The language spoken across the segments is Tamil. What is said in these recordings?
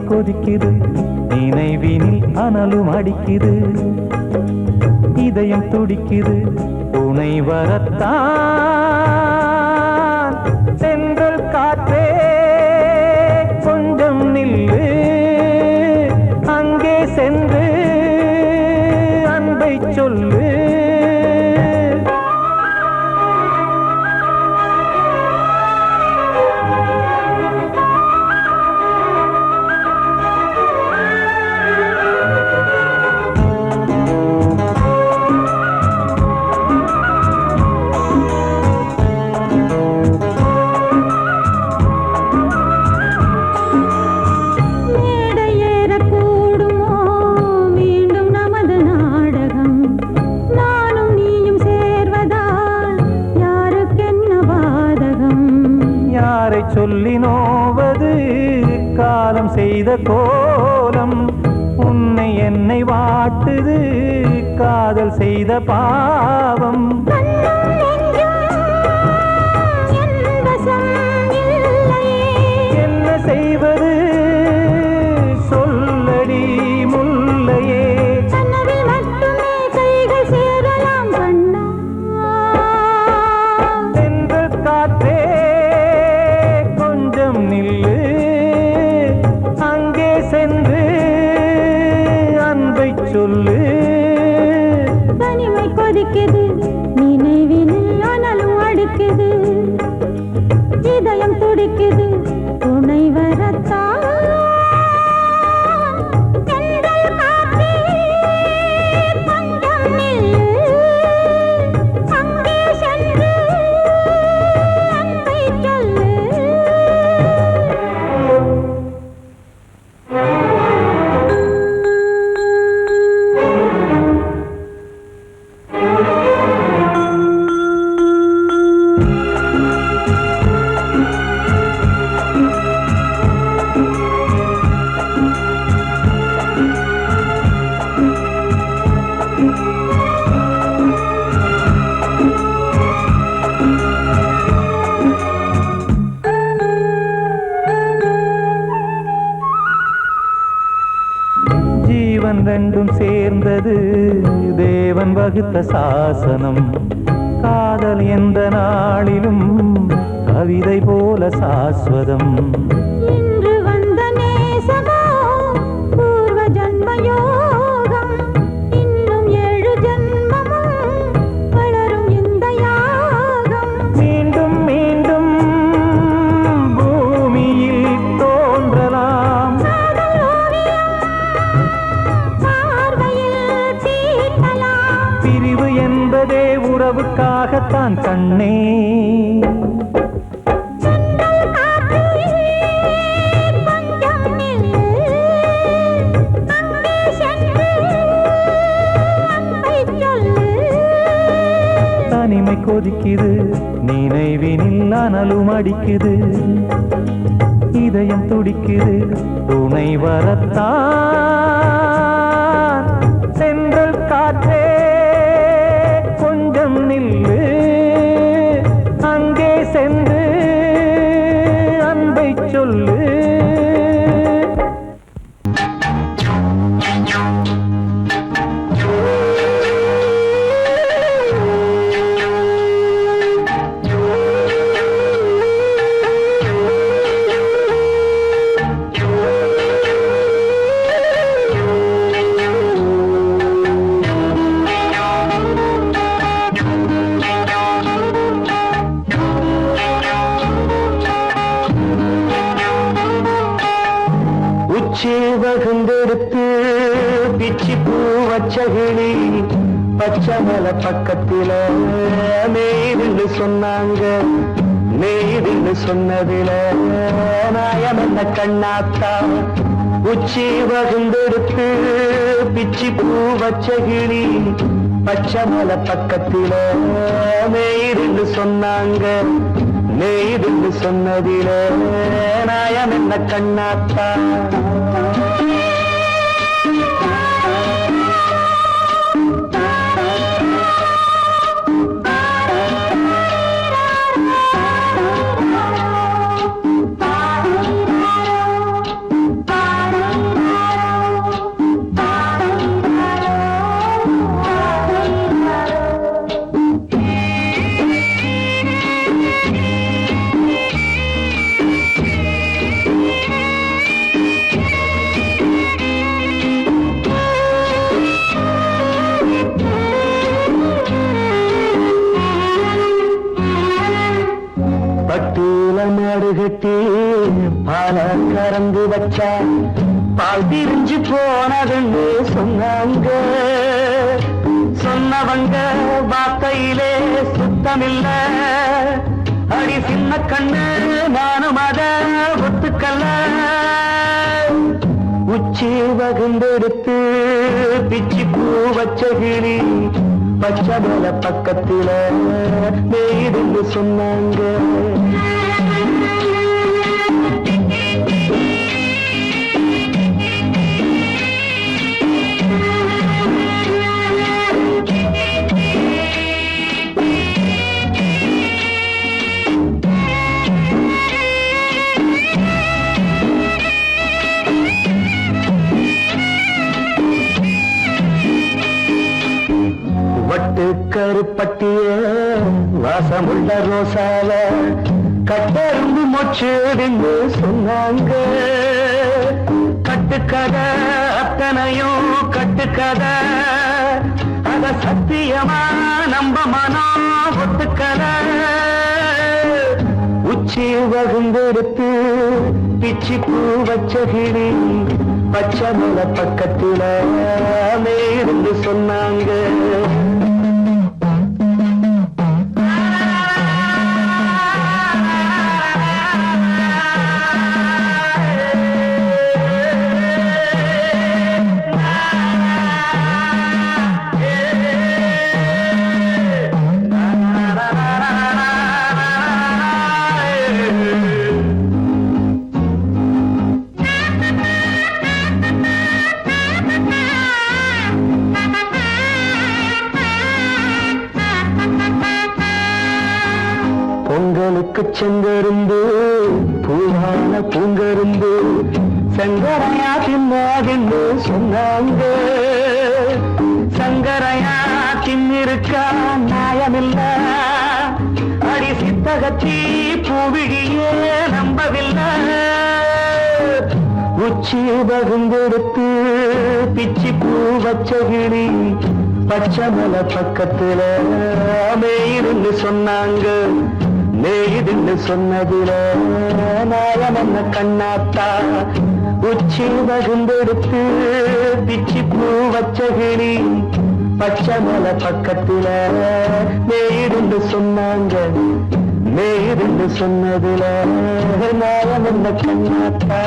கொதிக்குது நினைவினில் அனலும் அடிக்குது இதயம் துடிக்குது துணை வரத்தான் சென்றல் காற்றே கொஞ்சம் நில்லு அங்கே சென்று அன்பை சொல்லு சொல்லினோவது காலம் செய்த கோலம் உன்னை என்னை வாட்டுது காதல் செய்த பாவம் என்ன செய்வது சொல்லடி முல்லையே சென்று காற்றே நில்லு அங்கே சென்று அன்பை சொல்லு தனிமை கொதிக்குது நினைவினில் அனலும் அடிக்குது இதயம் துடிக்குது துணை வரத்தான் வகுத்த சாசனம். காதல் எந்த நாளிலும் கவிதை போல சாஸ்வதம். இன்று வந்த நேசமோ பூர்வ ஜன்ம யோகம். இன்னும் 7 ஜன்மமும் வளரும் இந்த யாகம். மீண்டும் மீண்டும் பூமியில் தோன்றலாம். காதல் ஓவியம் பார்வையில் தீட்டலாம். பிரிவு என்பதே உறவுக்காகத்தான் கண்ணே. சென்றல் காற்றே கொஞ்சம் நில்லு. அங்கே சென்று அன்பை சொல்லு. தனிமை கொதிக்குது, நினைவினில் அனலும் அடிக்குது. இதயம் துடிக்குது, துணை வரத்தான். சென்றல் காற்றே கொஞ்சம் நில்லு. அங்கே சென்று அன்பை சொல்லு. உச்சி வகுந்தெடுத்து பிச்சி பூ வச்சகிளி பச்சை மலை பக்கத்தில மேய்துன்னு சொன்னாங்க. மேய்துன்னு சொன்னதில நாயம் என்ன கண்ணாத்தா. உச்சி வகுந்தெடுத்து பிச்சி பூ வச்சகிளி பச்சை மலை பக்கத்தில மேய்துன்னு சொன்னாங்க. மேய்துன்னு சொன்னதில நாயம் என்ன கண்ணாத்தா. பட்டியல மாடு கட்டி பால கறந்து வச்சா பால் திரிஞ்சு போனதுன்னு சொன்னாங்க. சொன்னவங்க வார்த்தையிலே சுத்தமில்ல. அடி சின்ன கண்ணு நானும் அத ஒத்துக்கல்ல. உச்சி வகுந்தெடுத்து பிச்சி பூ வச்சகிளி பச்சை மலை பக்கத்தில மேய்துன்னு சொன்னாங்க. வட்டு கருப்பட்டிய வாசமுள்ள ரோசால கட்டெரும்பு மொச்சுடுன்னு சொன்னாங்க. கட்டுக்கதை அத்தனையும் கட்டுக்கதை. அத சத்தியமா நம்ப மனம் ஒத்துக்கதை. உச்சி வகுந்தெடுத்து பிச்சி பூ வச்சகிளி பச்சை மலை பக்கத்தில மேய்துன்னு சொன்னாங்க. பொங்கலுக்கு செங்கருந்து பூவான பூங்கருந்து சங்கரையா தின்னாதுன்னு சொன்னாங்க. சங்கரையா சின்னிருக்கா நியாயமில்ல அடி சித்தகத்தி பூவிழியே நம்பவில்லை உச்சி பகுந்தெடுத்து பிச்சி பூ வச்ச கிளி பச்சை மலை பக்கத்துல மேயிருந்து சொன்னாங்க மேயுதுன்னு சொன்னதுல நாயம் என்ன கண்ணாத்தா உச்சி பகுந்தெடுத்து பிச்சி பூ வச்ச கிளி பச்சை மலை பக்கத்துல மேயிருந்து சொன்னாங்க மேயிருந்து சொன்னதுல நாயம் என்ன கண்ணாத்தா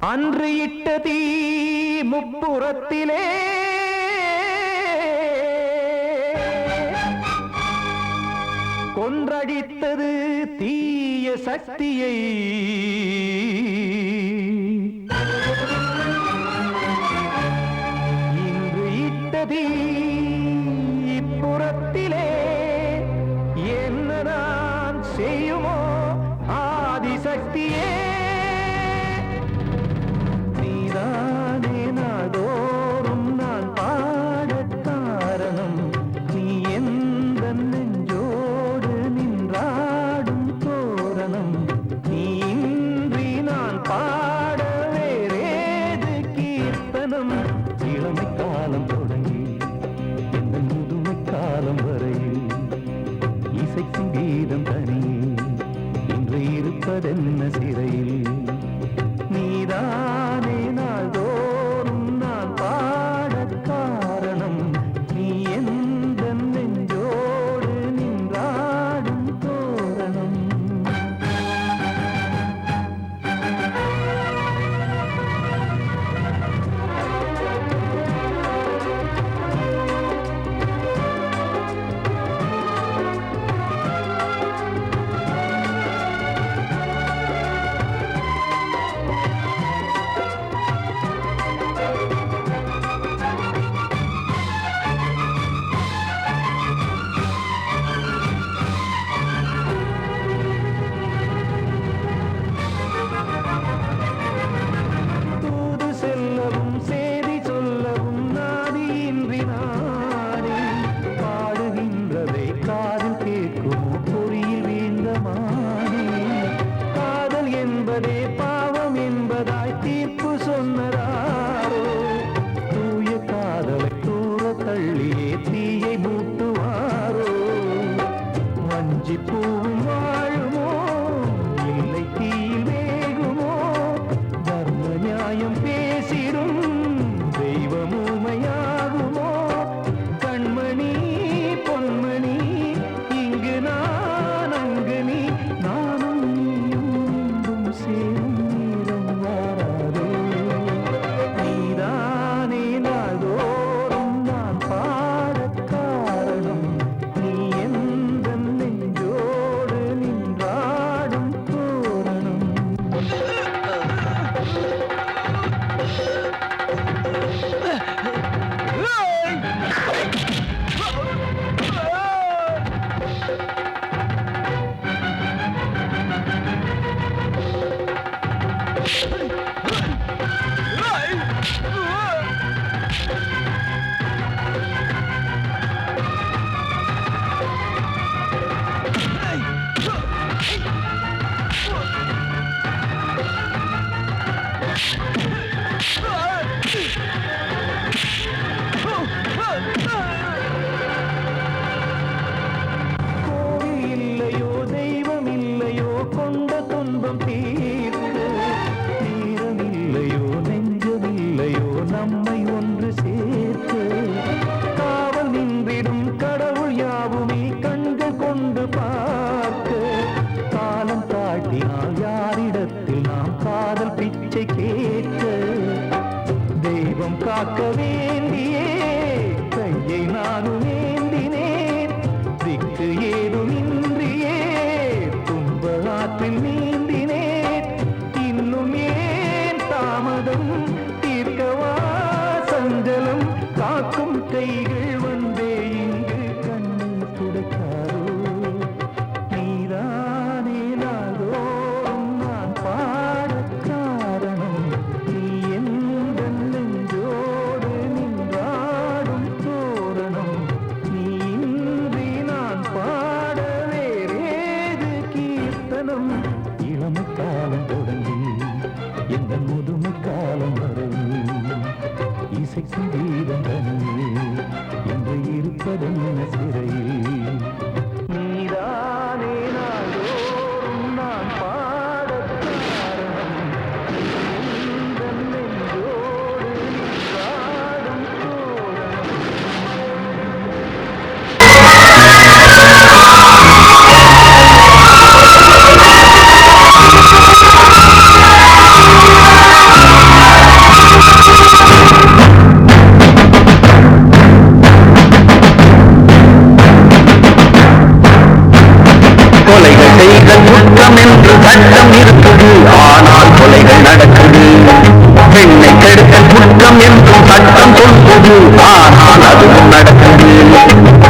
அன்று இட்ட தீ முப்புறத்திலே கொன்றடித்தது தீய சக்தியை. இன்று இட்டதி இப்புறத்திலே என்னதான் செய்யுமோ ஆதிசக்தியே. நீதானே நாடோறும் நான் பாடக் காரணம். நீ எந்த நெஞ்சோடு நின்றாடும் தோரணம். நீ இன்றி நான் பாட வேறேது கீர்த்தனம். இளமை காலம் தொடங்கி எந்த முதுமை காலம் வரையில் இசைக்கும் கீதம் தனியே இன்று இருப்பதென்ன சிறையில். நீதானே நாள்தோறும் நான் பாடக் காரணம். நீ எந்த நெஞ்சோடு நின்றாடும் தோரணம். தூது செல்லவும் சேதி சொல்லவும் நாதியின்றி நானே பாடுகின்றதை காதில் கேட்குமோ பொறியில் வீழ்ந்த மானே. காதல் என்பதே பாவம் என்பதாய் தீர்ப்பு சொன்னதாரோ. தூய காதலை தூர தள்ளியே தீயை மூட்டுவாரோ. வஞ்சி பூவும் வாழுமோ இல்லை தீயில் வேகுமோ. தர்ம நியாயம் பேசிடும் தெய்வம் ஊமையாகுமோ. கண்மணி பொன்மணி இங்கு நான் அங்கு நீ நானும் நீயும் மீண்டும் சேரும் நேரம் வாராதே. நீதானே நாள்தோறும் நான் பாடக் காரணம். நீ எந்த நெஞ்சோடு நின்றாடும் தோரணம். கோவில் இல்லையோ தெய்வம் இல்லையோ கொண்ட துன்பம் தீர்க்க. நேரம் இல்லையோ நெஞ்சம் இல்லையோ நம்மை ஒன்று சேர்க்க. காவல் நின்றிடும் கடவுள் யாவுமே கண்கள் கொண்டு பார்க்க. காலம் தாட்டினால் யாரிடத்தில் நாம் காதல் பிச்சை கேட்க. தெய்வம் காக்க வேண்டியே கையை நானும் ஏந்தினேன். திக்கு ஏதுமின்றியே துன்ப ஆற்றில் நீந்தினேன். இன்னும் ஏன் தாமதம் தீர்க்கவா சஞ்சலம். காக்கும் கைகள் வந்தே இங்கு கண்ணீர் துடைக்காரோ. நீதானே நாள்தோறும் நான் பாடக் காரணம். நீ எந்த நெஞ்சோடு நின்றாடும் தோரணம். நீ இன்றி நான் பாட வேறேது கீர்த்தனம். இளமை காலம் தொடங்கி எந்த முதுமை காலம் வரையில் இசைக்கும் கீதம் தனியே இன்று இருப்பதென்ன சிறையில். நீதானே நாள்தோறும் நான் பாடக் காரணம். நீ எந்த நெஞ்சோடு நின்றாடும் தோரணம். சட்டம் இருக்குது, ஆனால் கொலைகள் நடக்குது. பெண்ணை கெடுத்த குற்றம் என்றும் சட்டம் சொல்லுது, ஆனால் அதுவும் நடக்குது.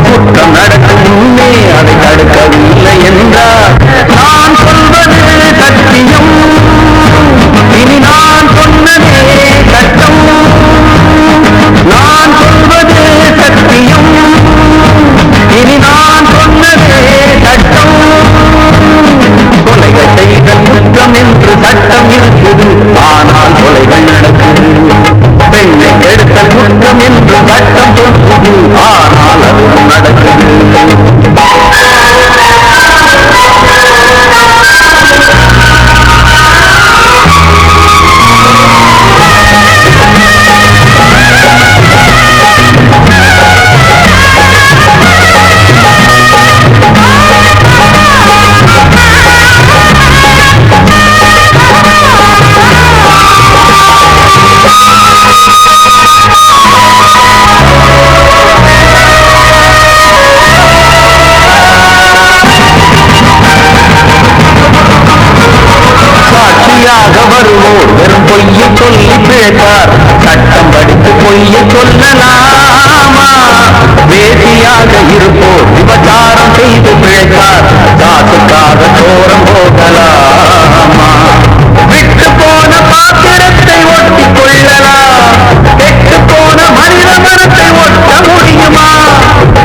குற்றம் நடக்கும் முன்னே அதை தடுக்கவில்லை என்றார். நான் சொல்வது சத்தியம், இனி நான் சொன்னதே சட்டம். நான் சொல்வது சத்தியம், இனி நான் சொன்னதே சட்டம். கொலைகள் செய்த குற்றம் என்று சட்டம் இருக்குது, ஆனால் கொலைகள் நடக்குது. பெண்ணை கெடுத்த குற்றம் என்று சட்டம் சொல்லுது, ஆனால் அதுவும் நடக்குது. வருவோர் வெறும் பொய்யை சொல்லி பிழைத்தார். சட்டம் படித்து பொய்யை சொல்லலாமா? வேசியாக இருப்போர் விபச்சாரம் செய்து பிழைத்தார். காசுக்காக தோரம் போகலாமா? விட்டு போன பாத்திரத்தை ஒட்டி கொள்ளலாம், கெட்டு போன மனித மனத்தை ஒட்ட முடியுமா?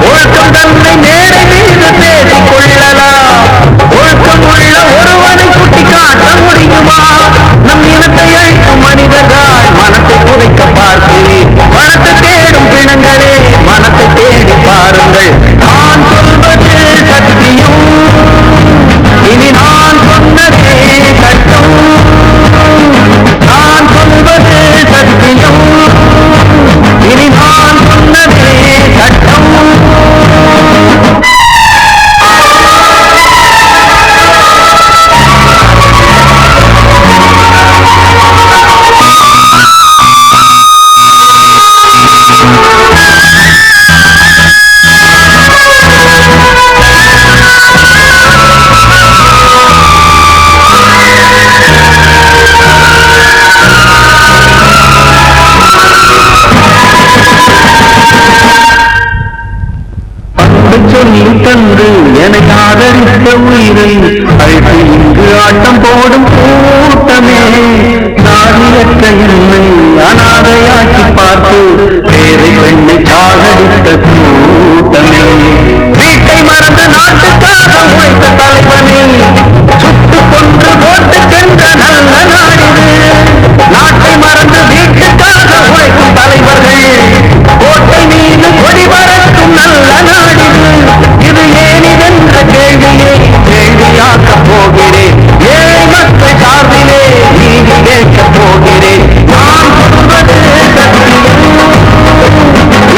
ஒழுக்கம் தன்னை மேடை மீது பேசிக் கொள்ளலாம், ஒழுக்கம் உள்ள ஒருவனை சுட்டி காட்ட முடியுமா? நம் இனத்தை அழிக்கும் மனிதர்கள் மனத்தை புதைக்க பார்க்கிறேன். மனத்தை தேடும் பிணங்களே, மனத்தை தேடி பாருங்கள். நான் சொல்வது சத்தியம், இனி நான் சொன்னதே சட்டம். நான் சொல்வது சத்தியம், இனி நான் சொன்னதே சட்டம். சொல்லி தந்து என ஆதரித்த உயிரை அழைத்து இங்கு ஆட்டம் போடும் கூட்டமே. நாதியற்ற என்னை அனாதையாக்கி பார்த்து வேறு பெண்ணை சாகடித்த கூட்டமே. வீட்டை மறந்து நாட்டுக்காக உழைத்த தலைவனே, சுட்டு கொன்று போட்டு சென்ற நல்ல நாடிது. நாட்டை மறந்து வீட்டுக்காக உழைக்கும் தலைவர்கள் கோட்டை மீது கொடி பறக்கும் நல்ல நாடிது. இது ஏனிதென்ற கேள்வியை கேள்வியாக்கப் போகிறேன். ஏழை மக்கள் சார்பிலே நீதி கேட்கப் போகிறேன். நான் சொல்வது சத்தியம்,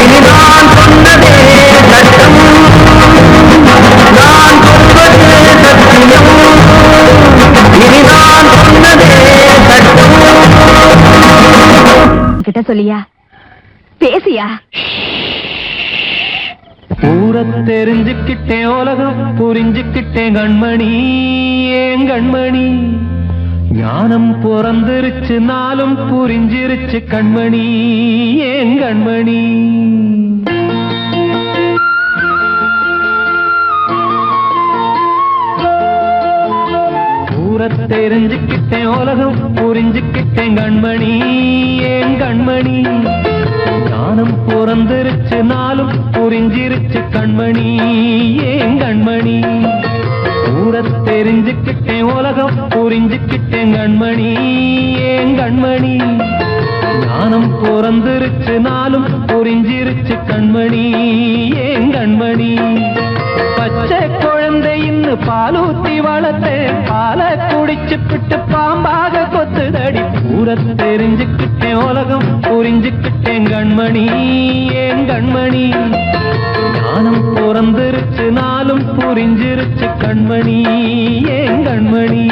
இனி நான் சொன்னதே சட்டம். நான் சொல்வது சத்தியம், இனி நான் சொன்னதே சட்டம். கிட்ட சொல்லியா, பேசியா? ஊரை தெரிஞ்சுக்கிட்டேன், உலகம் புரிஞ்சுக்கிட்டேன் கண்மணி, ஏன் கண்மணி. ஞானம் பிறந்திருச்சு, நாளும் புரிஞ்சிருச்சு கண்மணி, ஏன் கண்மணி. ஊரை தெரிஞ்சுக்கிட்டேன், உலகம் புரிஞ்சுக்கிட்டேன் கண்மணி, ஏன் கண்மணி. ஞானம் பிறந்திருச்சு, நாளும் புரிஞ்சிருச்சு கண்மணி, ஏன் கண்மணி. ஊரை தெரிஞ்சுக்கிட்டேன், உலகம் புரிஞ்சுக்கிட்டேன் கண்மணி, ஏன் கண்மணி. ஞானம் பிறந்திருச்சு, நாளும் புரிஞ்சிருச்சு கண்மணி, ஏன் கண்மணி. பச்சை குழந்தையின்னு பாலூத்தி வளர்த்தேன், பாலை குடிச்சு பிட்டு பாம்பாக கொத்துதடி. ஊரை தெரிஞ்சுக்கிட்டேன், உலகம் புரிஞ்சுக்கிட்டேன் கண்மணி, ஏன் கண்மணி. ஞானம் பிறந்திருச்சு, நாளும் புரிஞ்சிருச்சு கண்மணி, ஏன் கண்மணி.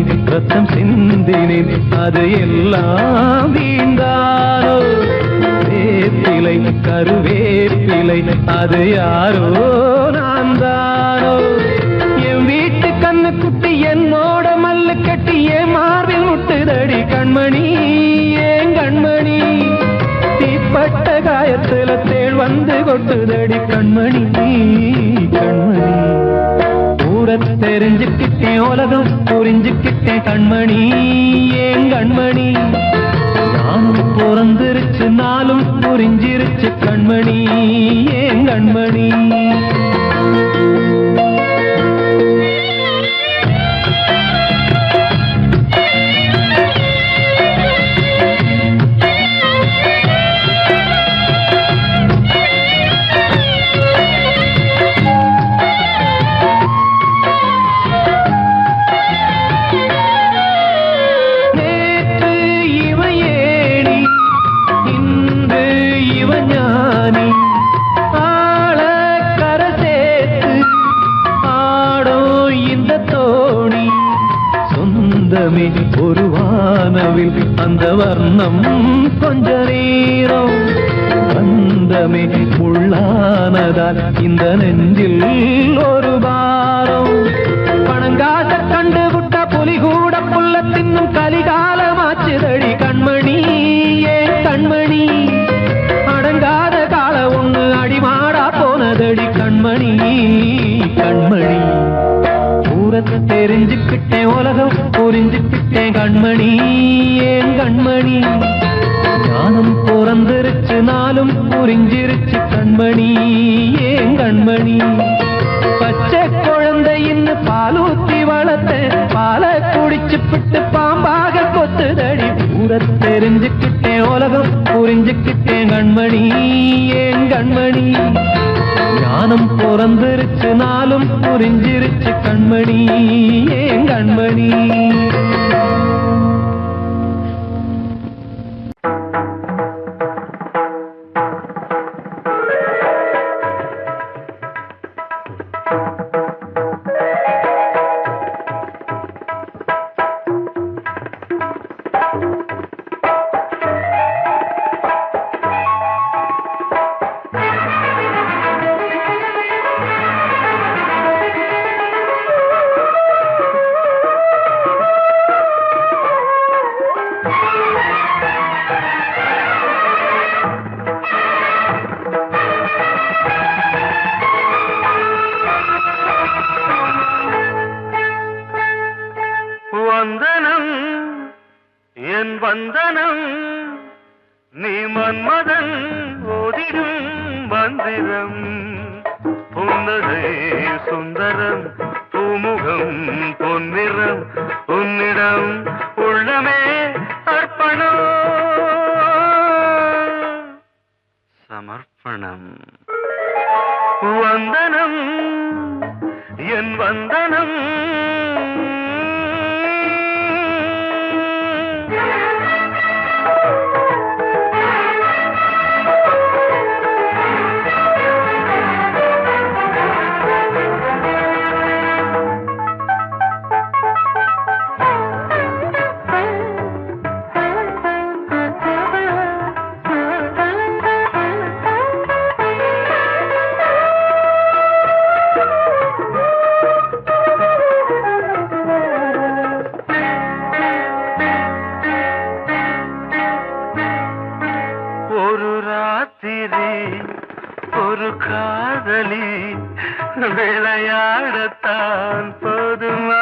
ஏங்கினேன் ரத்தம் சிந்தினேன் அது எல்லாம் வீண்டானோ வேப்பிலை கருவேப்பிலை அது யாரோ நான் தானோ என் வீட்டு கண்ணு குட்டி என்னோட மல்லு கட்டி என் மார்பில் முட்டுதடி கண்மணி ஏன் கண்மணி தீப்பட்ட காயத்துல தேள் வந்து கொட்டுதடி கண்மணி கண்மணி ஊர தெரிஞ்சுக்கிட்டேன் உலகம் புரிஞ்சுக்கிட்டேன் கண்மணி ஏன் கண்மணி நானும் பிறந்திருச்சு நாளும் புரிஞ்சிருச்சு கண்மணி ஏன் கண்மணி ஒரு வானவில் அந்த வர்ணம் கொஞ்ச நேரம் வந்தமே உள்ளானதால் இந்த நெஞ்சில் ஒரு பாரம் பணங்காச கண்டு விட்ட புலி கூட புல்ல தின்னும் கலிகாலமாச்சுதடி கண்மணி ஏன் கண்மணி அடங்காத கால ஒண்ணு அடிமாடா போனதடி கண்மணி கண்மணி தெரிஞ்சுக்கிட்டேன் உலகம் புரிஞ்சுக்கிட்டேன் கண்மணி ஏன் கண்மணி ஞானம் பிறந்திருச்சு நாளும் புரிஞ்சிருச்சு கண்மணி ஏன் கண்மணி பச்சை குழந்தை இன்னும் பாலூத்தி வளர்த்த பாலை குடிச்சு பிட்டு பாம்பாக கொத்துதடி பூர தெரிஞ்சுக்கிட்டேன் உலகம் புரிஞ்சுக்கிட்டேன் கண்மணி ஏன் கண்மணி ஞானம் பிறந்திருச்சு நாளும் புரிஞ்சிருச்சு கண்மணி ஏன் கண்மணி வந்தனம் நீ மன்மதன் ஓதிடும் மந்திரம் புன்னகை சுந்தரம் பூமுகம் பொன்னிறம் உன்னிடம் உள்ளமே அர்ப்பணம் சமர்ப்பணம் வந்தனம் என் வந்தனம் விளையாடத்தான் போதுமா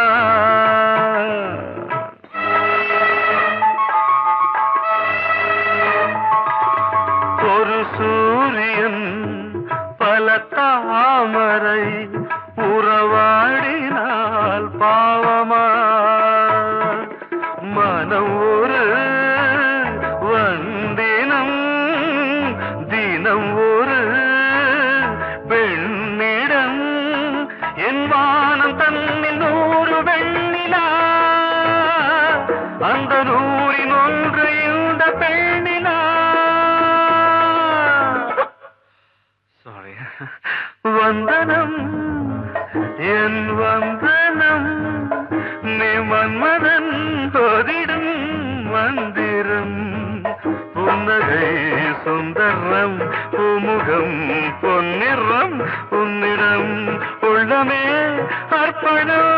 ஒரு சூரியன் பல தாமரை உறவாடினால் பாவமா மனம் ஒரு வந்தினம் தினம் ஒரு பெண்ணிடம் என் வானம் தன்னில் 100 வெண்ணிலா அந்த 100இன் ஒன்று இந்த பெண்ணிலா சாரி வந்தனம் என் வந்தனம் நீ மன்மத பூமுகம் பொன்னிறம் உன்னிடம் உள்ளமே அர்ப்பணம்.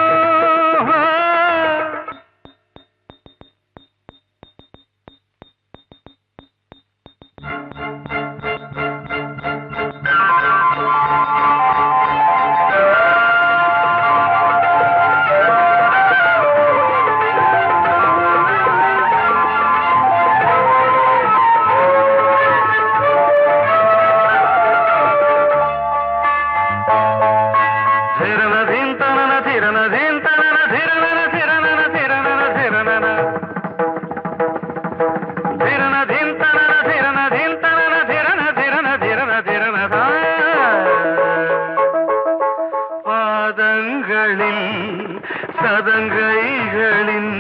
சதங்கைகளின்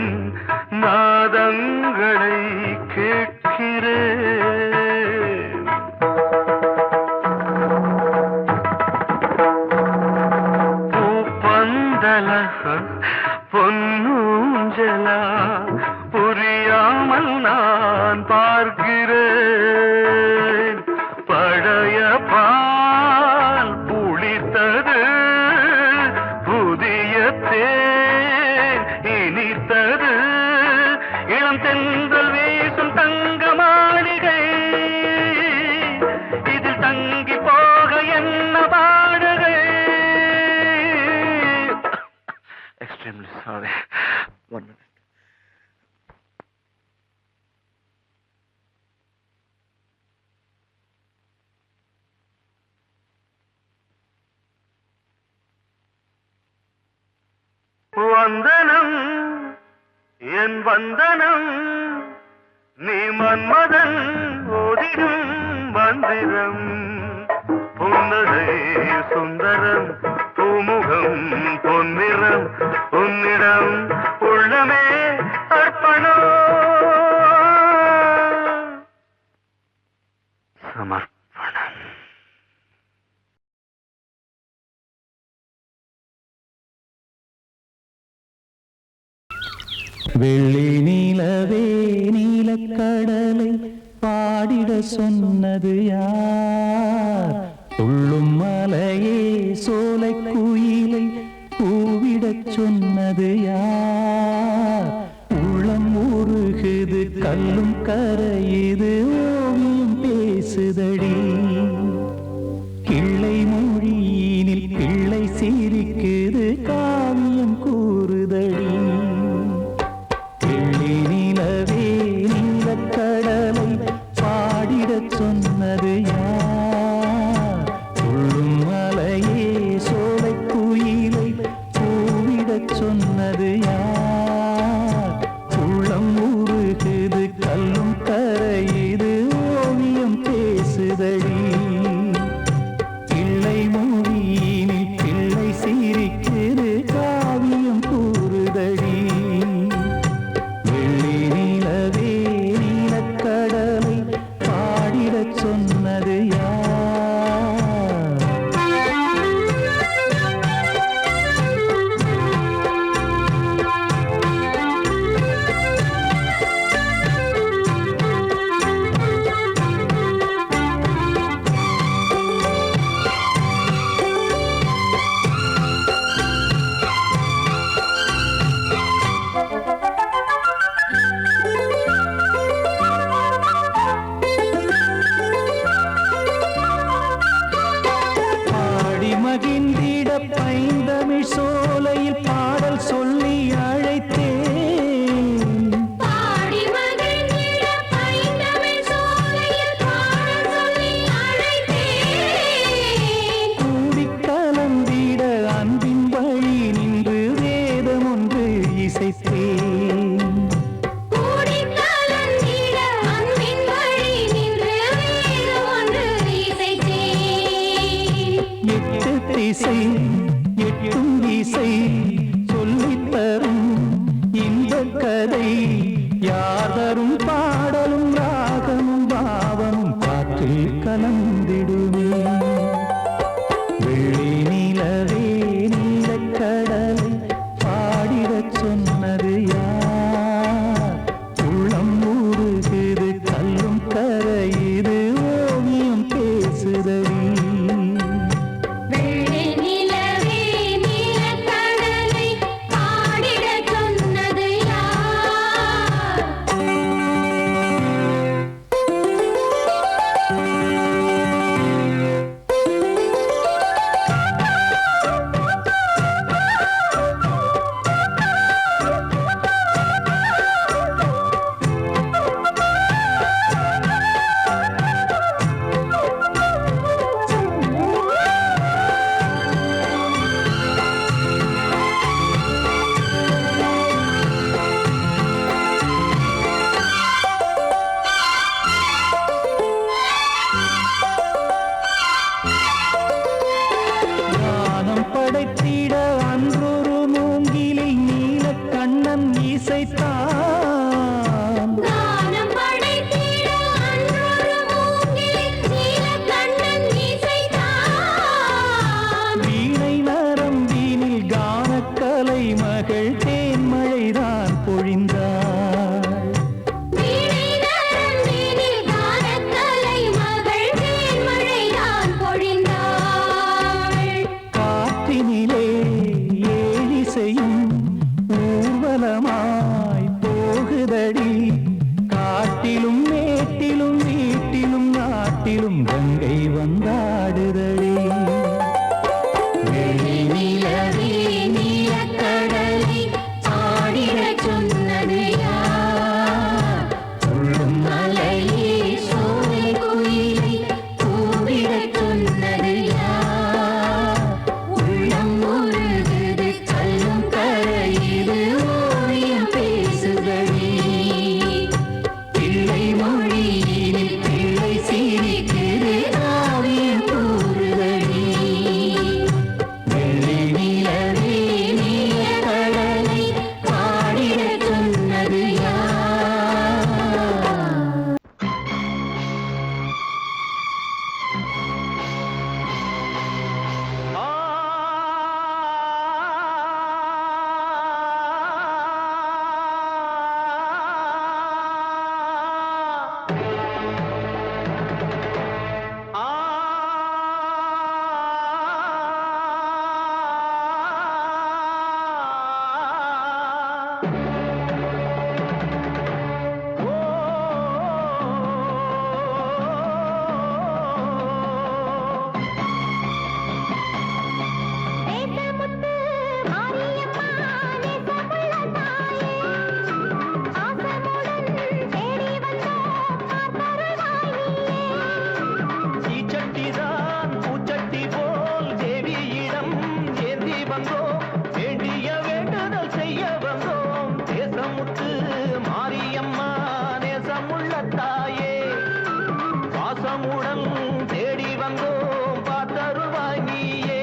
நாதங்களை கேட்கிறேன். பூப்பந்தல பொன்னூஞ்சலா புரியாமல் நான் பார்க்கிறேன். பழைய பால் புளித்தது, புதிய தேன் இனித்தது, இளம் தென்றல் வீசும் தங்க மாளிகை, இதில் தங்கி போக என்ன பாடுகை. Extremely sorry. 1 minute. வந்தனம் என் வந்தனம், நீ மன்மதன் ஓதிடும் மந்திரம். புன்னகை சுந்தரம், பூமுகம் பொன்னிறம் உன்னிடம் உள்ளமே அர்ப்பணம். சமர்ப்பணம். வெள்ளி நீலவே நீலக்கடலை பாடிட சொன்னது யார்? துள்ளும் மலையே சோலை குயிலை கூவிடச் சொன்னது யார்? உள்ளம் உருகுது கல்லும் கரையுது ஓவியம் பேசுதடி. கிள்ளை மொழியினில் பிள்ளை சிரிக்குது காவியம் கூறுதடி. கடலை பாடிடச் சொன்னது யார்? துள்ளும் மலையே சோலை குயிலை கூவிடச் சொன்னது யார்? உள்ளம் உருகுது கல்லும் கரையுது ஓவியம் பேசுதடி. பிள்ளை மொழியினில் பிள்ளை சிரிக்குது காவியம் கூறுதடி. கடலை பாடிடச் சொன்னது யார்? பைந்தமிழ் சோலையில் பாடல் சொல்லி அழைத்தேன். பாடி மகிழ்ந்திட பைந்தமிழ் சோலையில் பாடல் சொல்லி அழைத்தேன். கூடி கலந்திட அன்பின் வழி நின்று வேதம் ஒன்று இசைத்தேன். கூடி கலந்திட அன்பின் வழி நின்று வேதம் ஒன்று இசைத்தேன். எட்டு திசை எட்டும் இசை சொல்லித்தரும் இந்த கதை யார் தரும் பாடலும் ராகமும் பாவமும் காற்றில் கலந்திடுமே. வெள்ளி நிலவே நீலக்கடலை பாடிடச் சொன்னது யார்? உள்ளம் உருகுது கல்லும் கரையுது ஓவியம் பேசுதடி. கண்ணன் இசைத்தான். தானம் படைத்திட அன்றொரு மூங்கிலை நீலக்கண்ணன் இசைத்தான். வீணை நரம்பினில் கானக்கலை மகள் தேன்மழைதான் பொழிந்தாள். வீணை நரம்பினில் கானக்கலை மகள் தேன்மழைதான் பொழிந்தாள். காற்றினிலே ஏழிசையும் ஊர்வலமாய் போகுதடி. காட்டிலும் மேட்டிலும் வீட்டிலும் நாட்டிலும் கங்கை வந்தாடுதடி. வெள்ளி நிலவே நீலக்கடலை ஆடிடச் சொன்னது யார்? சொல்லும் மலையே சோலை குயிலை கூவிடச் சொன்னது யார்? உள்ளம் உருகுது கல்லும் கரையுது ஓவியம் பேசுதடி. பிள்ளை மொழியினில் பிள்ளை சிரிக்குது காவியம் கூறுதடி. வெள்ளி நிலவே நீலக்கடலை ஆடிடச் சொன்னது யார்? தேசமுத்து மாரியம்மா தேசமுள்ள தாயே, ஆசமுடன் தேடி வந்தோம் பார்த்தருள்வாய் நீயே. தீச்சட்டிதான் பூச்சட்டி போல் தேவியிடம் ஏந்தி வந்தோம். வேண்டிய வேண்டுதல் செய்ய வந்தோம். தேசமுத்து மாரியம்மா நேசமுள்ள தாயே, பாசமுடன் தேடி வந்தோம் பார்த்தருள்வாய் நீயே.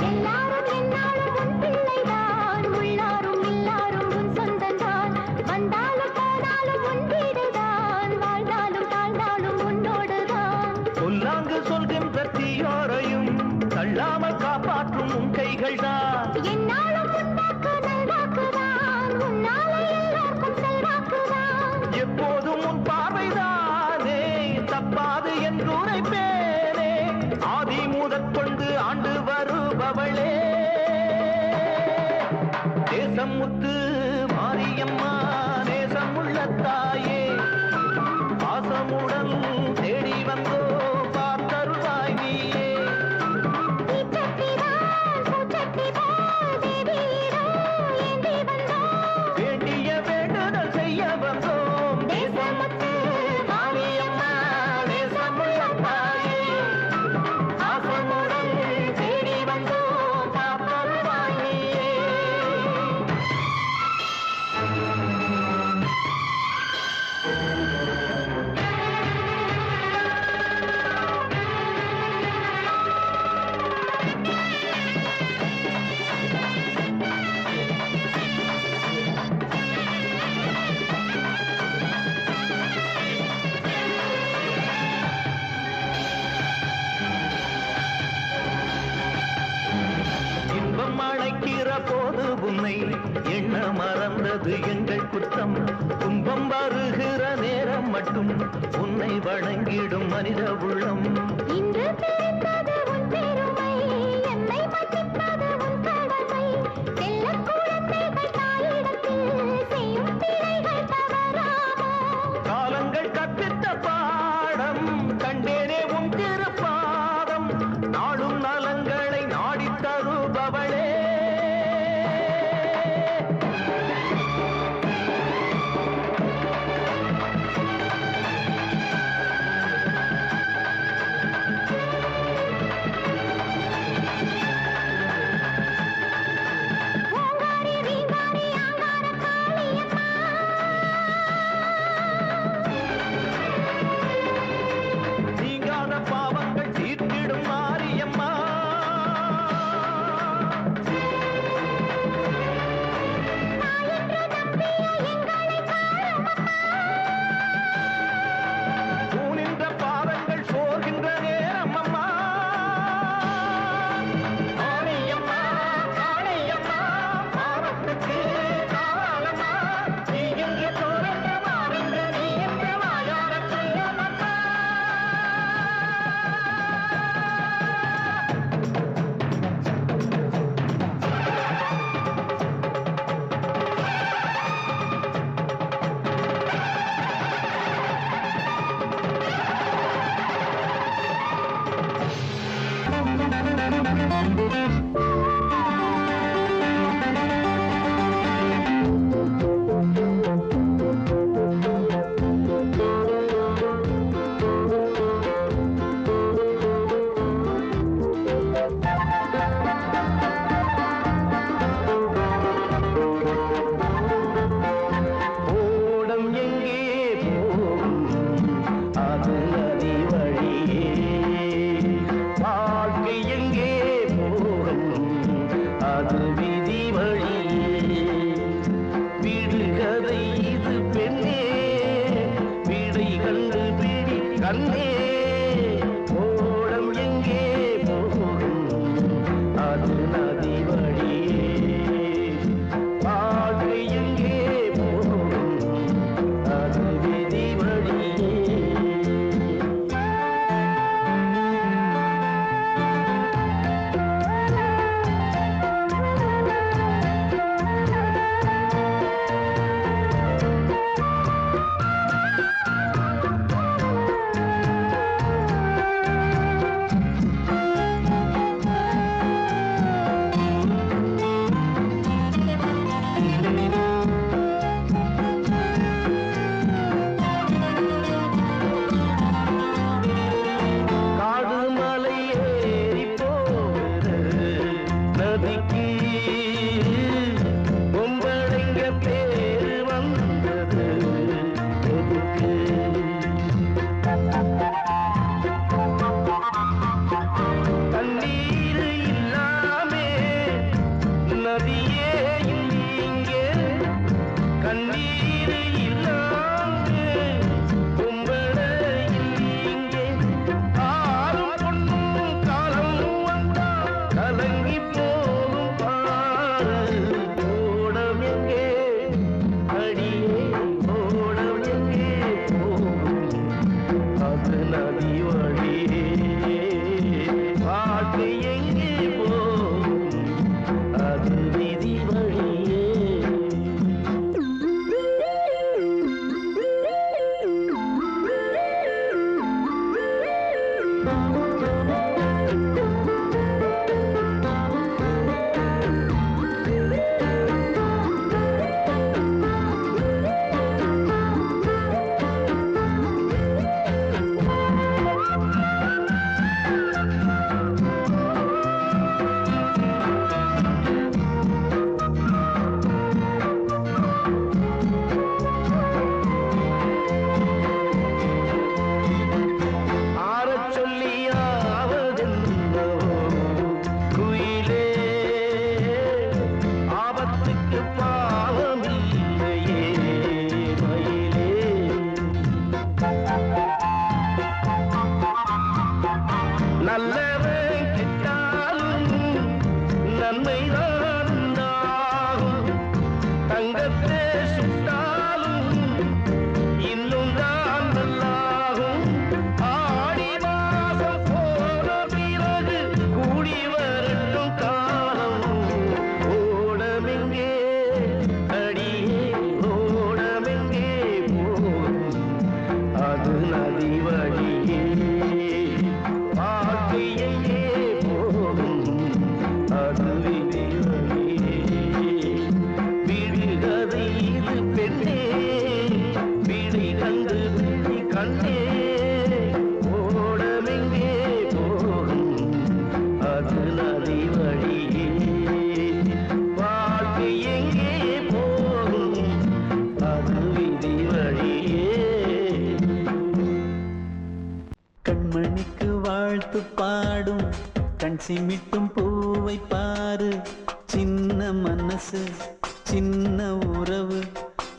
எல்லாரும் என்னாலும் உன் பிள்ளைதான், உள்ளாரும் இல்லாரும் உன் சொந்தந்தான். வந்தாலும் போனாலும் உன் வீடுதான், வாழ்ந்தாலும் தாழ்ந்தாலும் உன்னோடுதான். சொல்லாங்கு சொல்கின்ற தீயோரையும் தள்ளாமல் காப்பாற்றும் உன் கைகள் தான். என்னாலும் உன் வாக்கு நல்வாக்குதான், உன்னாலே எல்லாருக்கும் செல்வாக்குதான். எப்போதும் உன் பார்வைதானே தப்பாது என்று உரைப்பேனே. ஆதி முதற்கொண்டு ஆண்டு வருபவளே, தேசமுத்து மாரியம்மா நேசமுள்ள தாயே, பாசமுடன் தேடி வந்தோ பார்த்தருள்வாய் நீயே. தீச்சட்டிதான் பூச்சட்டி போல் தேவியிடம் ஏந்தி வந்தோம். வேண்டிய வேண்டுதல் செய்ய வந்தோம். தேசமுத்து மாரியம்மா நேசமுள்ள தாயே, ஆசமுடன் தேடி வந்தோம் பார்த்தருள்வாய் நீயே. இன்பம் அழைக்கிற போது உன்னை எண்ண மறந்தது எங்கள் குற்றம். துன்பம் வருகிற நேரம் மட்டும் உன்னை வணங்கிடும் மனித உள்ளம். இன்று தெரிந்தது உன் பெருமை, என்னை மன்னிப்பது உன் கடமை. செல்லக் குழந்தைகள் தாயிடத்தில் செய்யும் பிழைகள் தவறாமோ? காலங்கள் கற்பித்த பாடம் கண்டேனே உன் திருப்பாதம். நாடும் நலங்களை நாடித் தருபவளே, நதியே இங்கே கண்ணீர் இல்லாது கும்பட இங்கே ஆறும் பொண்ணும் காலம் வந்தா கலங்கி போகும் பாரு ஓடம் எங்கே அடியே ஓடம் எங்கே போகும் அது நதி வழியே பாட்டு எங்கே போகும் அது விதி வழியே ஆறச் சொல்லியாவதென்னோ குயிலே ஆபத்துக்கு பாவமில்லையே மயிலே நல்லவன் கெட்டாலும் நன்மைதான் உண்டாகும் தங்கத்தை சுட்டாலும் இன்னும் தான் நல்லாகும் ஆடி மாசம் போன பிறகு கூடி வரட்டும் காலம் ஓடமெங்கே அடியே ஓடமெங்கே போகும் அது நதி வழியே பாட்டு எங்கே போகும் அது விதி வழியே விடுகதை இது பெண்ணே விடை கண்டு விழி கண்ணே ஓடமெங்கே போகும் அது நதி வழியே பாட்டு எங்கே போகும் அது விதி வழியே கண்மணிக்கு வாழ்த்து பாடும் கண் சிமிட்டும் பூவை பாரு சின்ன மனசு சின்ன உறவு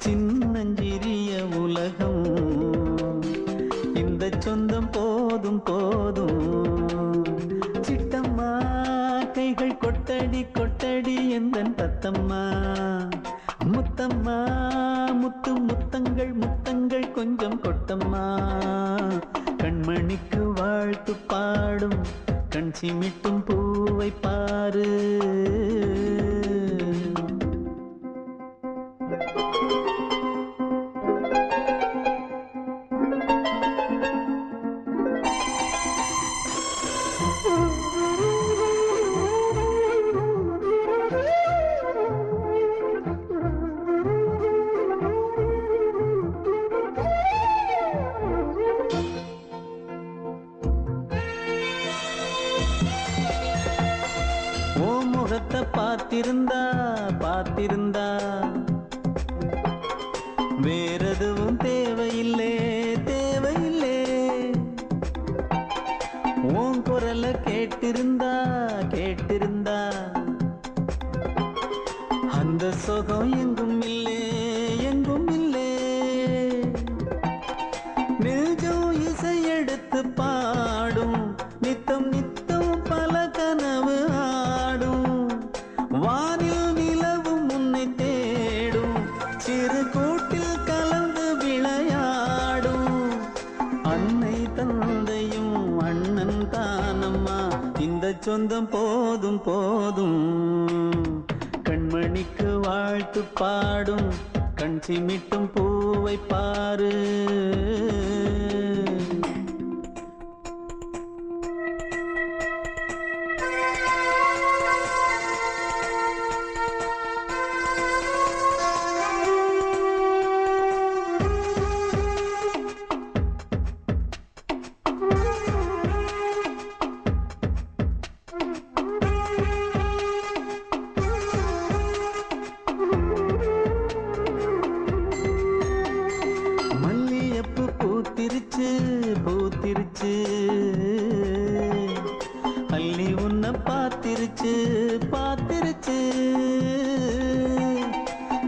சின்னஞ்சிறிய உலகம் இந்த சொந்தம் போதும் போதும் சிட்டம்மா கைகள் கொட்டடி கொட்டடி எந்தன் தத்தம்மா முத்தம்மா முத்து முத்தங்கள் முத்தங்கள் கொஞ்சம் கொட்டம்மா கண்மணிக்கு வாழ்த்து பாடும் கண் சிமிட்டும் பூவை பாரு ஓ முகத்தை பார்த்திருந்தா பார்த்திருந்தா வேறெதுவும் தேவையில்லை தேவையில்லை உன் குரலை கேட்டிருந்தா கேட்டிருந்தா அந்த சுகம் எங்கும் இல்லை எங்கும் இல்லை நெஞ்சம் இசை எடுத்து பாடும் நித்தம் நித்தம் பல கனவு ஆடும் வானில் நிலவும் உன்னை தேடும் சிறு கூட்டில் கலந்து விளையாடும் அன்னை தந்தையும் அண்ணன் தானம்மா இந்த சொந்தம் போதும் போதும் கண்மணிக்கு வாழ்த்து பாடும் கண் சிமிட்டும் பூவை பாரு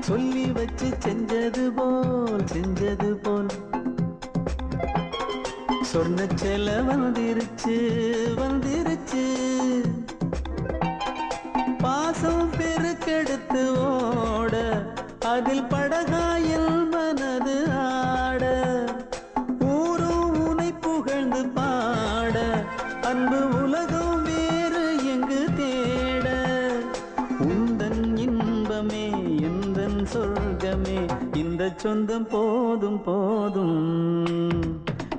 சொல்லி வச்சு செஞ்சது போல் சொன்ன செல வந்துருச்சு பாசம் பெருக்கெடுத்து ஓட அதில் படகாயில் மனது ஆட ஊரும் உனை புகழ்ந்து பாட அன்பு உலகம் வேறு எங்கு தேட உந்தன் இன்பமே எந்தன் சொர்க்கமே இந்த சொந்தம் போதும்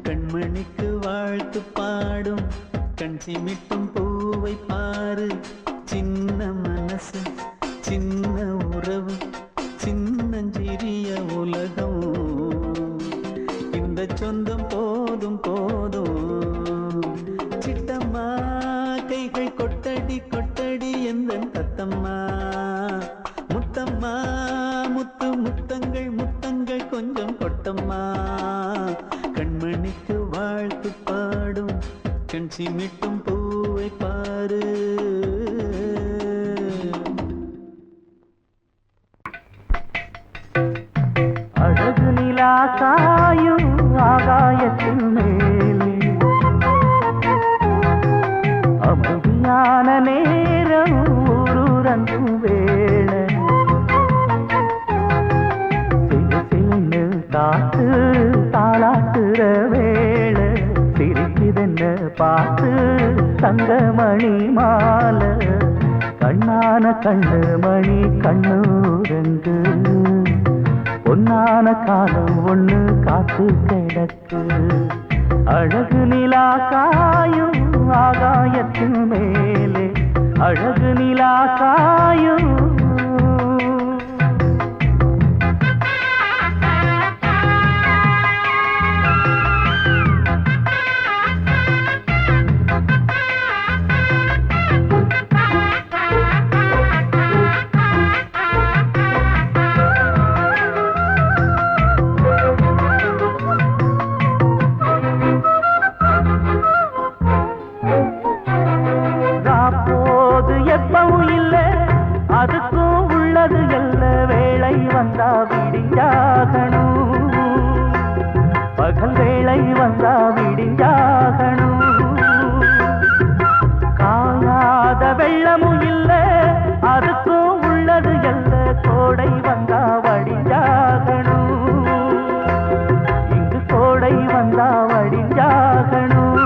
கண்மணிக்கு வாழ்த்து பாடும் கண் சிமிட்டும் பூவை பாரு சின்ன மனசு சின்ன உறவு சின்னஞ்சிறிய உலகம் இந்த சொந்தம் போதும் சிட்டம்மா கைகள் கொட்டடி எந்தன் தத்தம்மா முத்தம்மா முத்தங்கள் கொஞ்சம் கொட்டம்மா கண்மணிக்கு வாழ்த்து பாடும் கண் சிமிட்டும் பூவை பாரு அழகு நிலா காயும் ஆகாயத்தின் மேலே அமைதியான நேரம் ஊரூரங்கும் வேளை சிறு காத்து தாளாட்டுற வேளை சிரிக்குதென்ன பார்த்து தங்கமணி மாலை கண்ணான கண்ணு மணி கண்ணூரங்கு பொன்னான காலம் ஒண்ணு காத்து கிடக்கு அழகு நிலா காயும் ஆகாயத்தின் மேலே அழகு நிலா காயும் அதுக்கும் உள்ளது எல்ல வேளை வந்தா விடிஞ்சாகணும் பகல் வேளை வந்தா விடிஞ்சாகணும் காணாத வெள்ளமும் இல்ல அதுக்கும் உள்ளது எல்ல கோடை வந்தா வடிஞ்சாகணும் இங்கு கோடை வந்தா வடிஞ்சாகணும்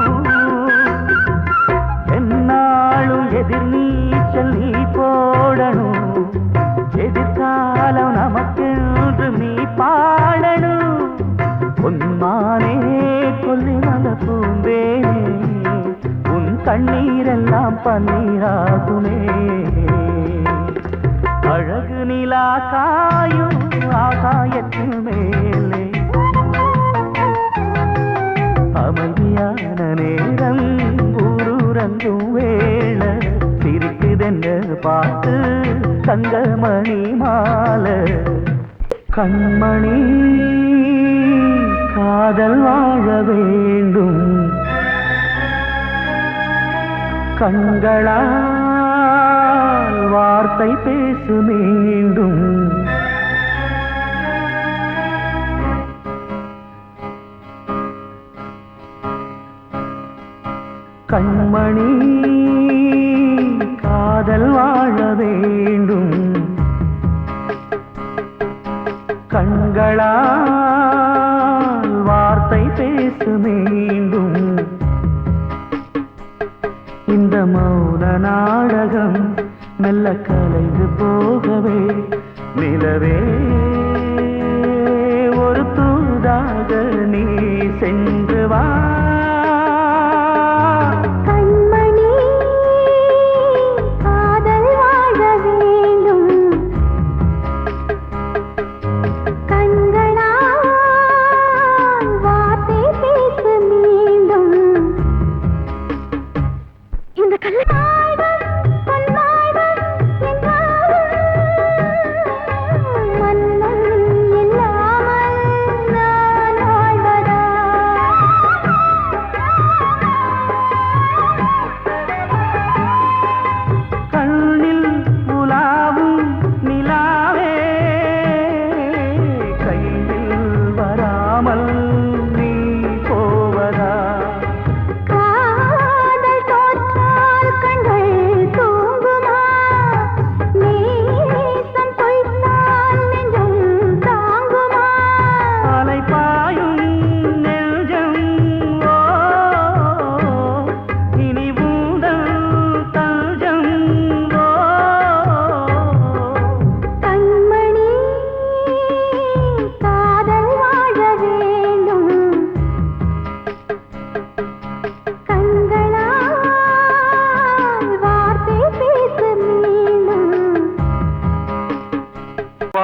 என்னாலும் எதிர் நீச்சல் நீ போடணும் எதிர்காலம் நமக்கென்று நீ பாடணும் உன்மானே கொல்லிமல பூந்தேனே உன் கண்ணீரெல்லாம் பன்னீராகுமே அழகு நிலா காயும் ஆகாயத்தின் மேலே அமைதியான நேரம் ஊரூரங்கும் வேளை சிரிக்குதென்ன பார்த்து தங்கமணி மாலை கண்மணி காதல் வாழ வேண்டும் கண்களால் வார்த்தை பேசு மீண்டும் கண்மணி காதல் வாழ வேண்டும் கண்களால் வார்த்தை பேசு மீண்டும் இந்த மௌன நாடகம் மெல்ல கலைந்து போகவே நிலவே ஒரு தூதாக நீ சென்று வா மன்னம் இல்லாமல் நான் வாழ்வதா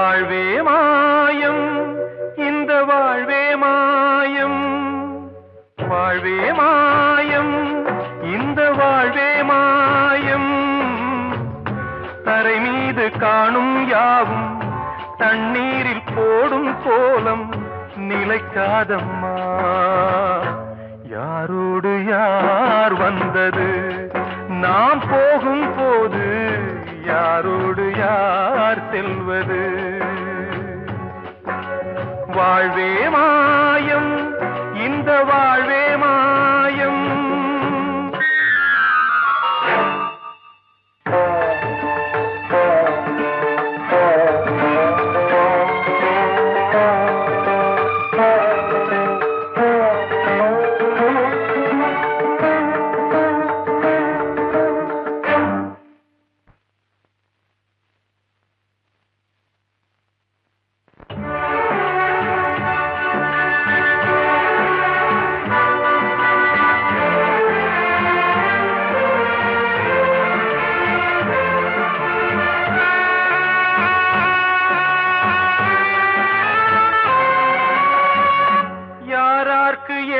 வாழ்வே மாயம் இந்த வாழ்வே மாயம் வாழ்வே மாயம் இந்த வாழ்வே மாயம் தரை மீது காணும் யாவும் தண்ணீரில் போடும் கோலம் நிலைக்காதம்மா யாரோடு யார் வந்தது நாம் போகும் போது யாரோடு யார் செல்வது வாழ்வே மாயம் இந்த வாழ்வே மாயம்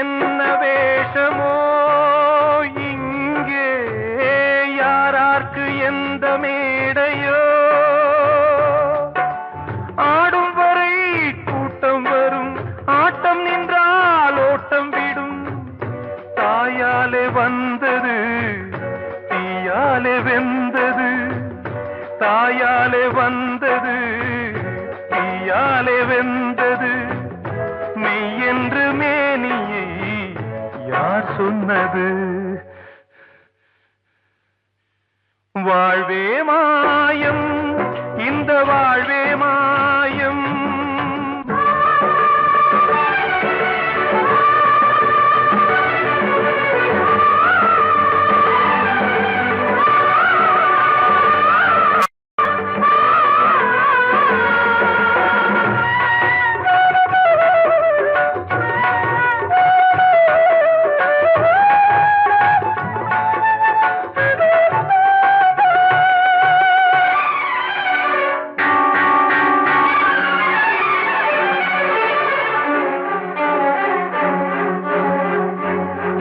என்ன வேஷமோ இங்கே யாரார்க்கு எந்த மேடையோ ஆடும் வரை கூட்டம் வரும் ஆட்டம் நின்றால் ஓட்டம் விடும் தாயாலே வந்தது தீயாலே வெந்தது தாயாலே வந்தது தீயாலே வெந்தது மெய் என்று மேனியை யார் சொன்னது வாழ்வே மாயம் இந்த வாழ்வே மாயம்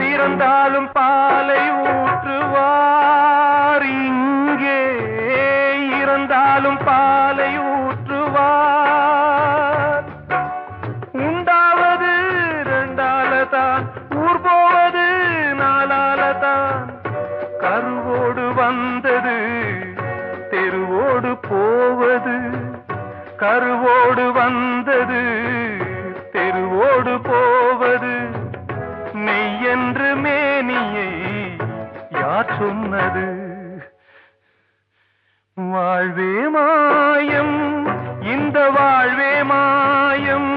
இறந்தாலும் பாலை ஊற்றுவார் இங்கே இறந்தாலும் பாலை ஊற்றுவார் உண்டாவது ரெண்டாலதான் ஊர் போவது நாலாலதான் கருவோடு வந்தது தெருவோடு போவது கருவோடு வந்தது தெருவோடு போவது மெய் என்று மேனியை யார் சொன்னது வாழ்வே மாயம் இந்த வாழ்வே மாயம்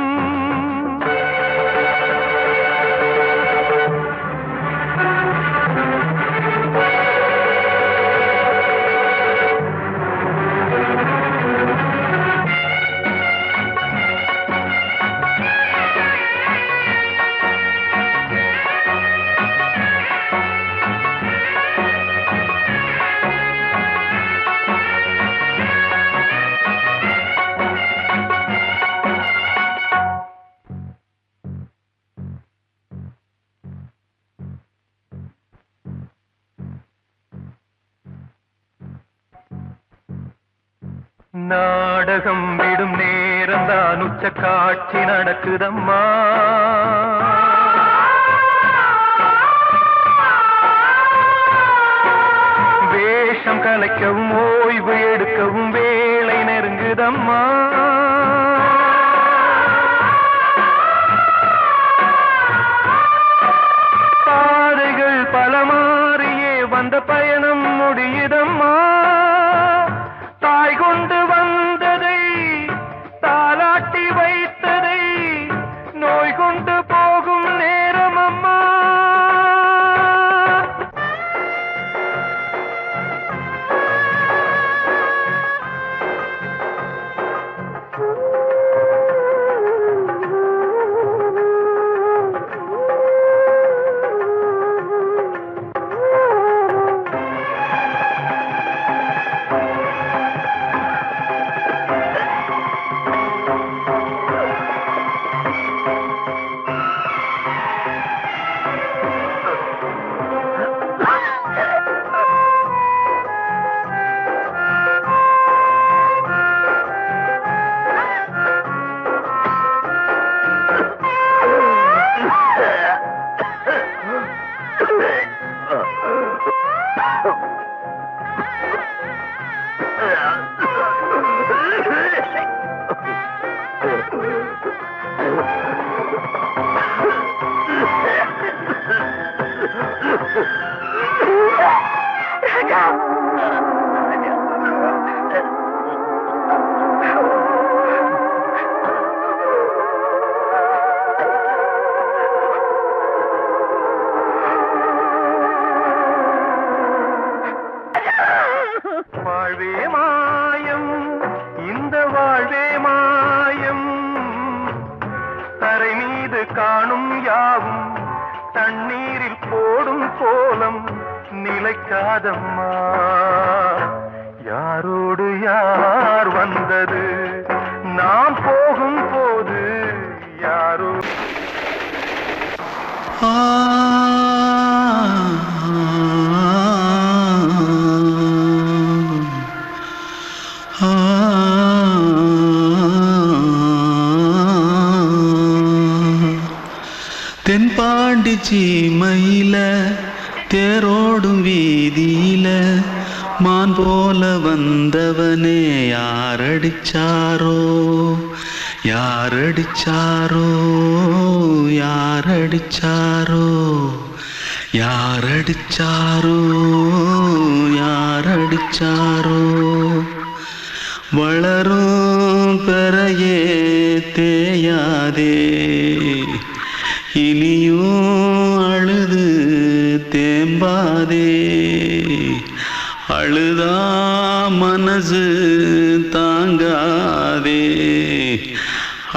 நாடகம் விடும் நேரம் தான் உச்ச காட்சி நடக்குதம்மா வேஷம் கலைக்கவும் ஓய்வு எடுக்கவும் வேளை நெருங்குதம்மா பாதைகள் பல மாறியே வந்த பயணம் முடியுதம்மா தாய் கொண்டு வந்ததை தாலாட்டி வைத்ததை நோய் கொண்டு போகும் நேரம் அம்மா காணும் யாவும் தண்ணீரில் போடும் கோலம் நிலைக்காதம்மா. யாரோடு யார் வந்தது நாம் போகும் போது யாரோ தென்பாண்டி சீமையில தேரோடும் வீதியில மான் போல வந்தவனே யாரடிச்சாரோ யாரடிச்சாரோ யாரடிச்சாரோ யாரடிச்சாரோ யாரடிச்சாரோ வளரும் பெறையே தேயாதே இனியும் அழுது தேம்பாதே அழுதா மனசு தாங்காதே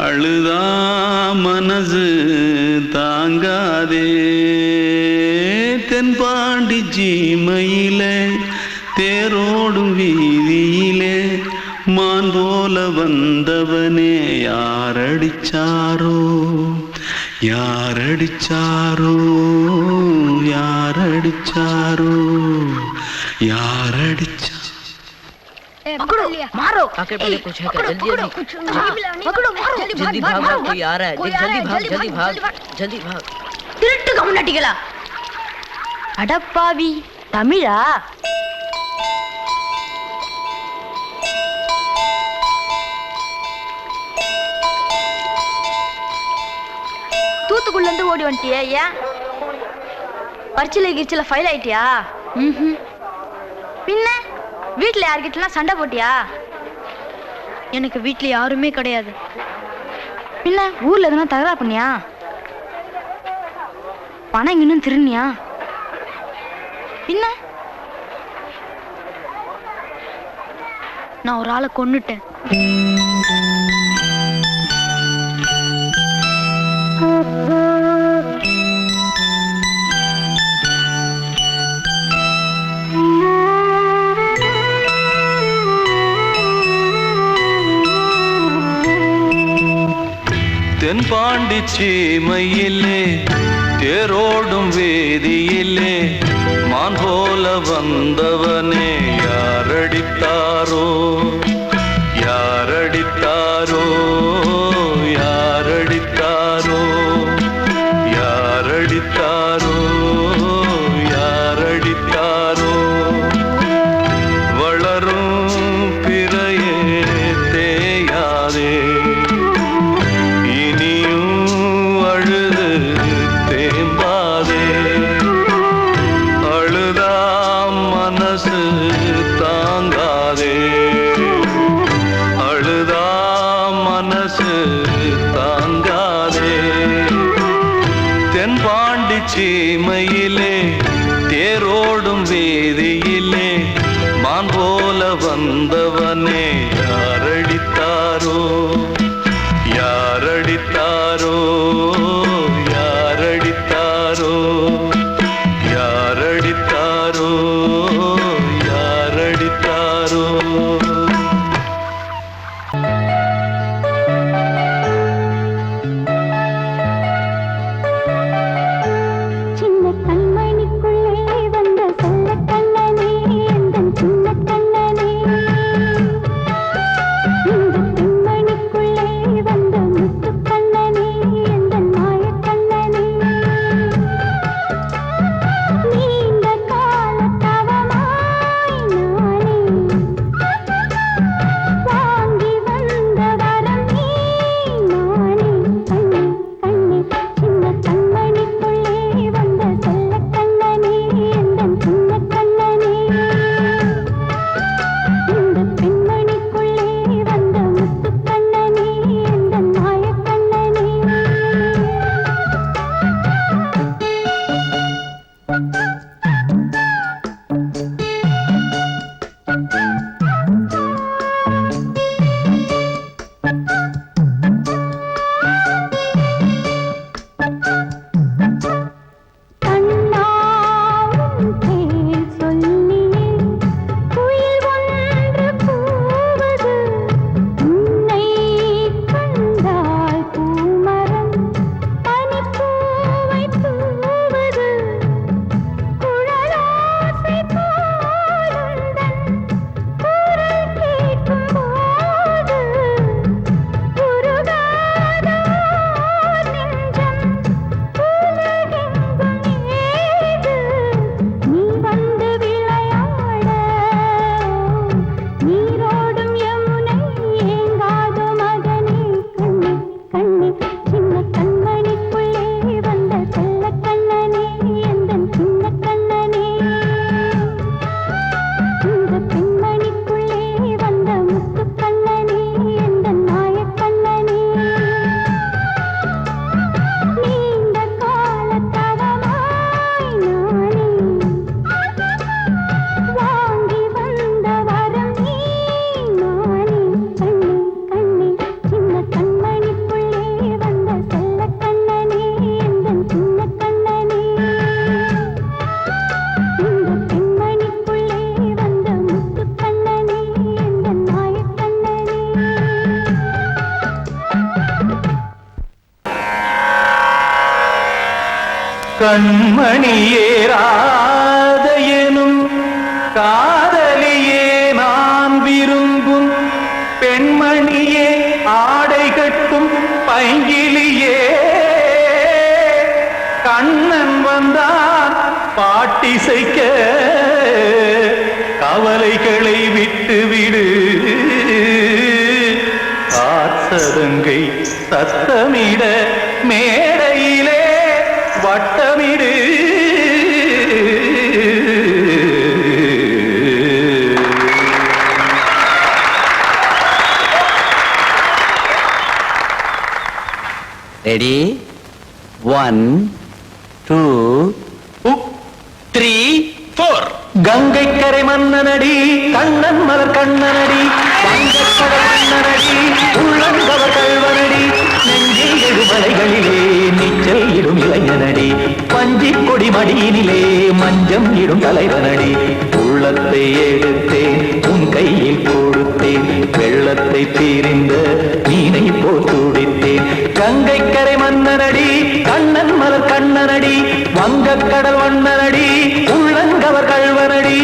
அழுதா மனசு தாங்காதே தென்பாண்டி சீமையிலே தேரோடும் வீதியிலே மான் போல வந்தவனே யாரடிச்சாரோ யாரடிச்சாரோ யாரடிச்சாரோ यारडिचा पकड़ो मारो आके पहले कुछ है क्या जल्दी जल्दी पकड़ो मारो जल्दी भाग भाग कोई आ रहा है जल्दी भाग जल्दी भाग திருட்டு கம்முனட்டிகளா அடப்பாவி தமிழா தூத்துக்குள்ள இருந்து ஓடி வந்துட்டியா ஏன் பரிச்சையில கிரிச்சல ஃபைல் ஆயிட்டியா பின்ன வீட்ல யார்கிட்டலாம் சண்டை போட்டியா எனக்கு வீட்ல யாருமே கிடையாது பின்ன ஊர்ல எதுனா தகராறு பண்ணியா பணம் இன்னும் திருநியா பின்ன நான் ஒரு ஆளை கொன்னுட்டேன் தென்பாண்டி சீமையிலே தேரோடும் வேதியிலே மான் போல வந்தவனே யாரடித்தாரோ யாரடித்தாரோ யாரடித்தாரோ யாரடித்தாரோ யாரடித்தாரோ வளரும் பிறையே தேயாதே தாங்காதே கண்மணியேராத எனும் காதலியே நான் விரும்பும் பெண்மணியே ஆடை கட்டும் பைங்கிலியே கண்ணன் வந்தான் பாட்டிசைக்க கவலைகளை விட்டுவிடு காத்ததங்கை சத்தமிட மேடையிலே வட்டமிடு ரெடி 1 2 3 4 கங்கை கரை மன்னனடி கண்ணன் மலர் கண்ணனடி வங்கக்கடல் மன்னனடி உள்ளங்கவர் கல்வனடி நெஞ்சில் எழுமலைகளிலே நீச்சல் இடும் இளைஞனடி பஞ்சி கொடி மடியினிலே மஞ்சம் இடும் தலைவனடி உள்ளத்தை எடுத்தேன் உன் கையில் கொடுத்தேன் வெள்ளத்தை பிரிந்த மீனை போல் துடித்தேன் கங்கை கரை மன்னனடி கண்ணன் மலர் கண்ணனடி வங்கக்கடல் வண்ணனடி உள்ளங்கவர் கல்வனடி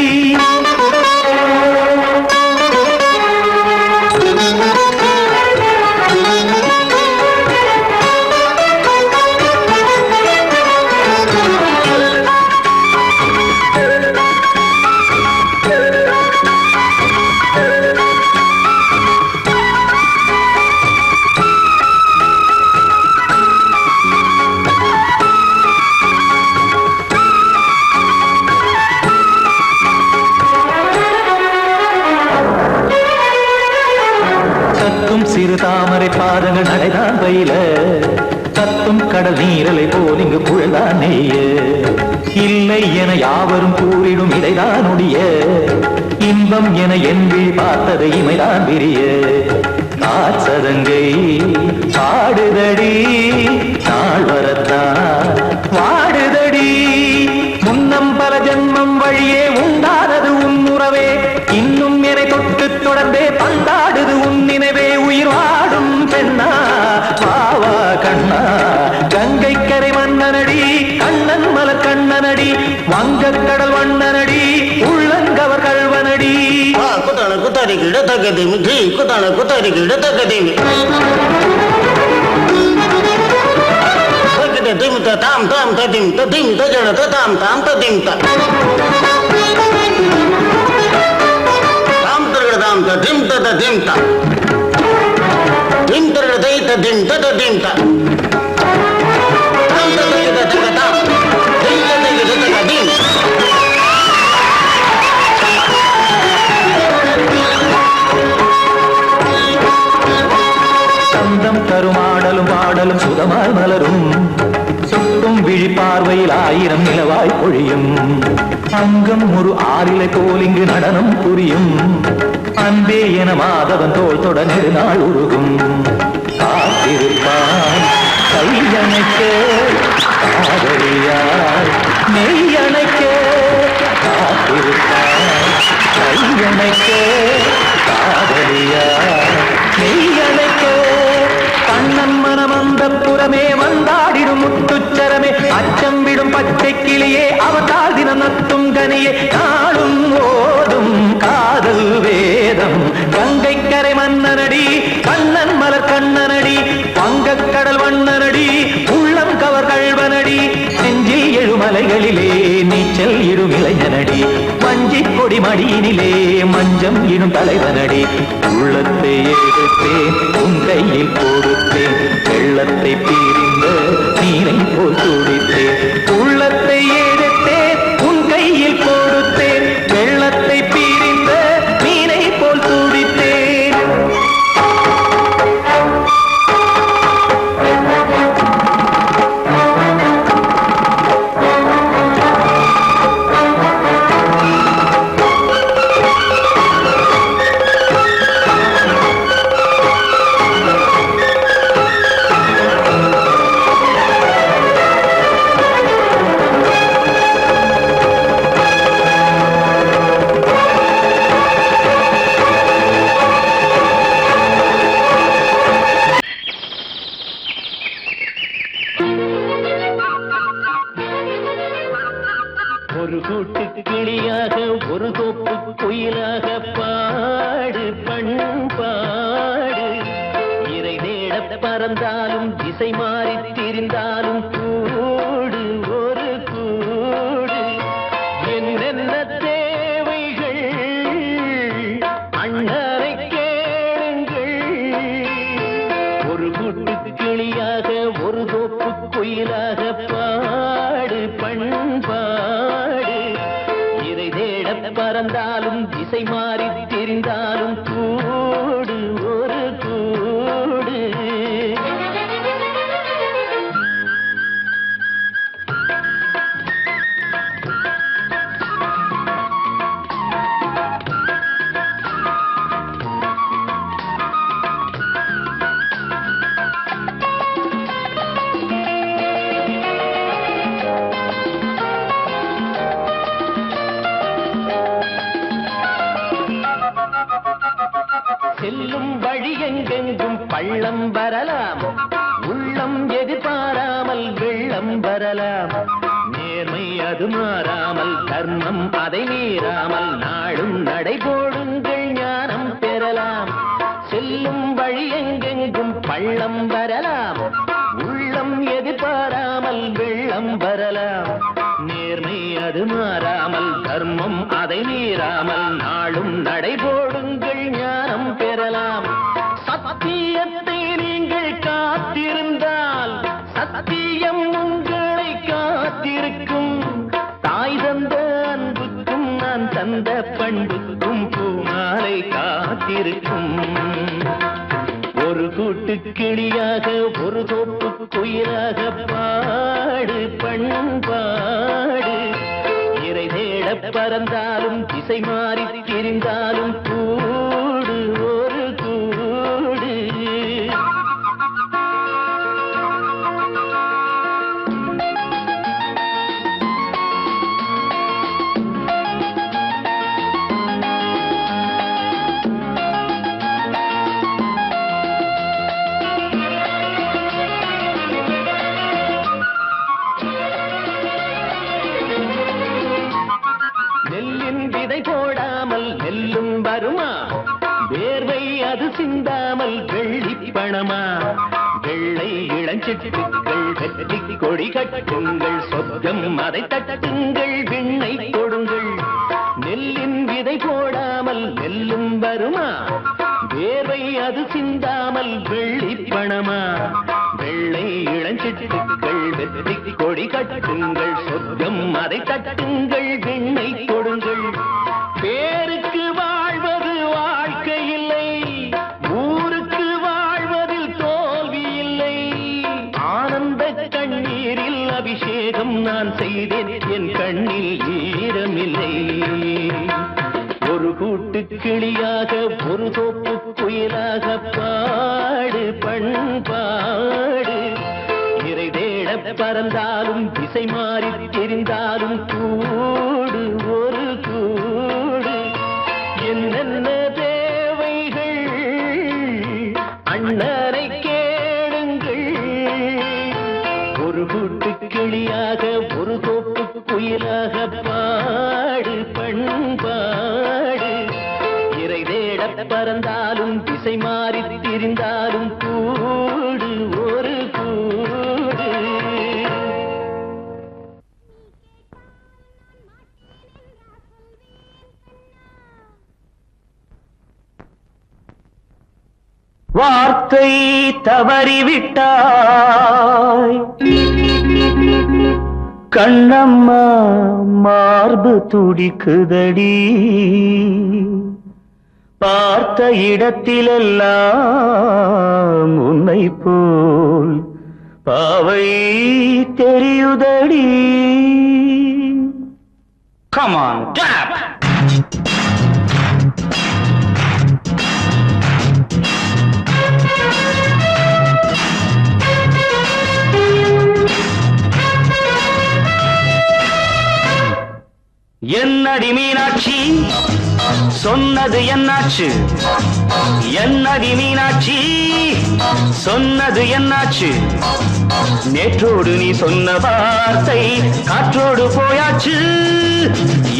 சிறு தாமரை பாதங்கள் நடைதான் பயில கத்தும் கடல் நீரலை போல் இங்கு குழல்தான் நெய்ய இல்லை என யாவரும் கூறிடும் இடைதான் உடைய இன்பம் என என்பி பார்த்ததை இமைதான் விரிய காச்சதங்கை பாடுதடி நாள் வரத்தான் வாடுதடி முன்னம் பல ஜென்மம் வழியே உண்டானது உன் உறவே இன்னும் என்னை தொட்டு தொடர்ந்தே பந்தாடுது உன் நினைவே உயிர் வாடும் பெண்ணா பாவா கண்ணா கங்கை கரை மன்னனடி கண்ணன் மலர் கண்ணனடி வங்கக்கடல் வண்ணனடி உள்ளங்கவர் கல்வனடி குத்தான குத்தாரி கிட தக்கதிமி ஜி குத்தான குத்தாரி கிட தக்கதிமி திம் தாம் தாம் ததிம் ததிம் தஜன தாம் தாம் ததிம் தாம் தர்கட தாம் ததிம் ததிம் தாம் திம் தர்கட தை ததிம் ததிம் தாம் தாம் தர்கட தக தாம் தை தக ததிம் சந்தம் கருமாடலும் பாடலும் சுதமாய் மலரும் சுட்டும் விழி பார்வையில் ஆயிரம் நிலவாய் பொழியும் அங்கம் ஒரு ஆறிலை போல் இங்கு நடனம் புரியும் அன்பே என மாதவன் தோள் தொட நெடுநாள் உருகும் காத்திருப்பான் கையணைக்க காதலியார் மெய்யணைக்க காத்திருப்பான் கையணைக்க காதலியார் மெய்யணைக்க கண்ணன் மனம் அந்த புறமே வந்தாடிடும் முத்துச்சரமே அச்சம் விடும் பச்சை கிளியே அவதால் தினம் நத்தும் கனியே நாளும் ஓடும் காதல் வேதம் கங்கை கரை மன்னனடி கண்ணன் மலர் கண்ணனடி வங்கக்கடல் வண்ணனடி உள்ளம் கவர் கல்வனடி நெஞ்சில் எழுமலைகளிலே நீச்சல் இடும் இளைஞனடி வஞ்சி கொடி மடியினிலே மஞ்சம் இடும் தலைவனடி உள்ளத்தை எடுத்தேன் உன் கையில் கொடுத்தேன் வெள்ளத்தை பிரிந்த நீரை போல் துடித்தேன் உள்ளத்தை எடுத்தேன் உன் கையில் கொடுத்தேன் வெள்ளத்தை பிரிந்த மீனை போல் துடித்தேன் பறந்தாலும் திசை மாறி திரிந்தாலும் கூடு ஒரு கூடு என்னென்ன தேவைகள் அண்ணரை கேளுங்கள் ஒரு கூட்டு கிளியாக ஒரு தோப்பு குயிலாக பாடு பண்பாடு இதை தேட பறந்தாலும் திசை மாறி திரிந்தாலும் கூடு ஒரு கூடு செல்லும் வழி எங்கெங்கும் பள்ளம் வரலாம் உள்ளம் எதிர்பாராமல் வெள்ளம் வரலாம் நேர்மை அது மாறாமல் தர்மம் அதை மீறாமல் நாளும் நடைபோடுங்கள் ஞானம் பெறலாம் செல்லும் வழி எங்கெங்கும் பள்ளம் வரலாம் உள்ளம் எதிர்பாராமல் வெள்ளம் வரலாம் நேர்மை அது மாறாமல் தர்மம் அதை மீறாமல் நாளும் நடைபோடுங்கள் ஞானம் பெறலாம் சத்தியத்தை நீங்கள் காத்திருந்தால் சத்தியம் உங்களை காத்திருக்கும் தாய் தந்த அன்புக்கும் நான் தந்த பண்புக்கும் பூமாலை காத்திருக்கும் ஒரு கூட்டு கிளியாக ஒரு தோப்பு குயிலாக பாடு பண்பாடு இறை தேட பறந்தாலும் திசை மாறி திரிந்தாலும் கூடு ஒரு கூடு போடாமல் நெல்லும் வருமா வேர்வை அது சிந்தாமல் வெள்ளி பணமா வெள்ளை இளஞ்சிட்டுக்கள் வெற்றி கொடி கட்டுங்கள் சொர்க்கம் அதை தட்டுங்கள் விண்ணை கொடுங்கள் நெல்லின் விதை போடாமல் நெல்லும் வருமா வேர்வை அது சிந்தாமல் வெள்ளி பணமா வெள்ளை இளஞ்சிட்டுக்கள் வெற்றி கொடி கட்டுங்கள் சொர்க்கம் அதை தட்டுங்கள் விண்ணை கொடுங்கள் பேருக்கு வாழ்வது வாழ்க்கை இல்லை ஊருக்கு வாழ்வதில் தோல்வி இல்லை ஆனந்த கண்ணீரில் அபிஷேகம் நான் செய்தேன் என் கண்ணில் ஈரமில்லை ஒரு கூட்டு கிளியாக ஒரு தோப்பு குயிலாக பாடு பண்பாடு இறை தேட பறந்தாலும் திசை மாறி தெரிந்தாலும் கூடு ஒரு கூடு என்னென்ன தேவைகள் அண்ணரை கேளுங்கள் ஒரு கூட்டு கிளியாக ஒரு தோப்பு குயிலாக பாடு பண்பாடு இறை தேட பறந்தாலும் திசை மாறி திரிந்தாலும் கூடு ஒரு கூடு வார்த்தை தவறிவிட்டாய் கண்ணம்மா மார்பு துடிக்குதடி பார்த்த இடத்திலெல்லாம் உன்னை போல் பாவை தெரியுதடி Come on, tap! என்னடி மீனாட்சி சொன்னது என்னாச்சு என்னடி மீனாட்சி சொன்னது என்னாச்சு நேற்றோடு நீ சொன்ன வார்த்தை காற்றோடு போயாச்சு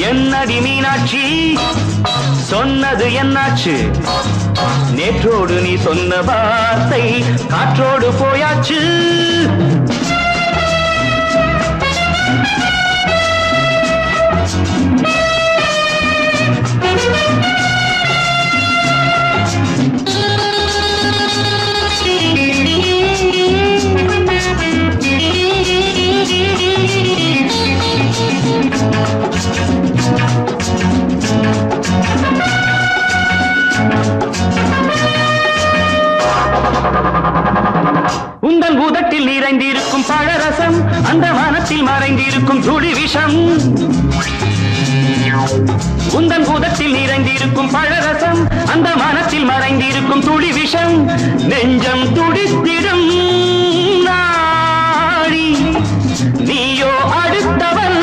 என்னடி மீனாட்சி சொன்னது என்னாச்சு நேற்றோடு நீ சொன்ன வார்த்தை காற்றோடு போயாச்சு உந்தன் உதட்டில் நிறைந்திருக்கும் பழரசம் அந்த மனத்தில் மறைந்திருக்கும் துளி விஷம் உந்தன் உதட்டில் நிறைந்திருக்கும் பழரசம் அந்த மனத்தில் மறைந்திருக்கும் துளி விஷம் நெஞ்சம் துடித்திடும் நாடி நீயோ அடுத்தவன்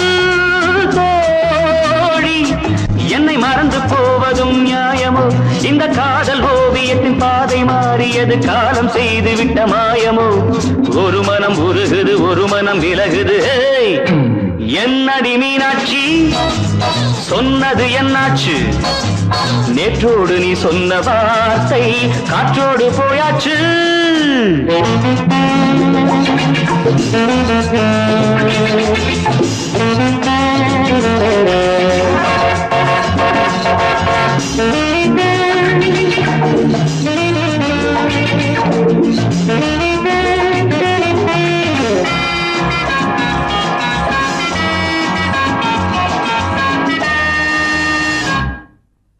தோழி என்னை மறந்து போவதும் நியாயமோ இந்த காதல் ஓவியத்தின் பாதை மாறியது காலம் செய்து விட்ட மாயமோ ஒரு மனம் உருகுது ஒரு மனம் விலகுது என்னடி மீனாட்சி சொன்னது என்னாச்சு நேற்றோடு நீ சொன்ன வார்த்தை காற்றோடு போயாச்சு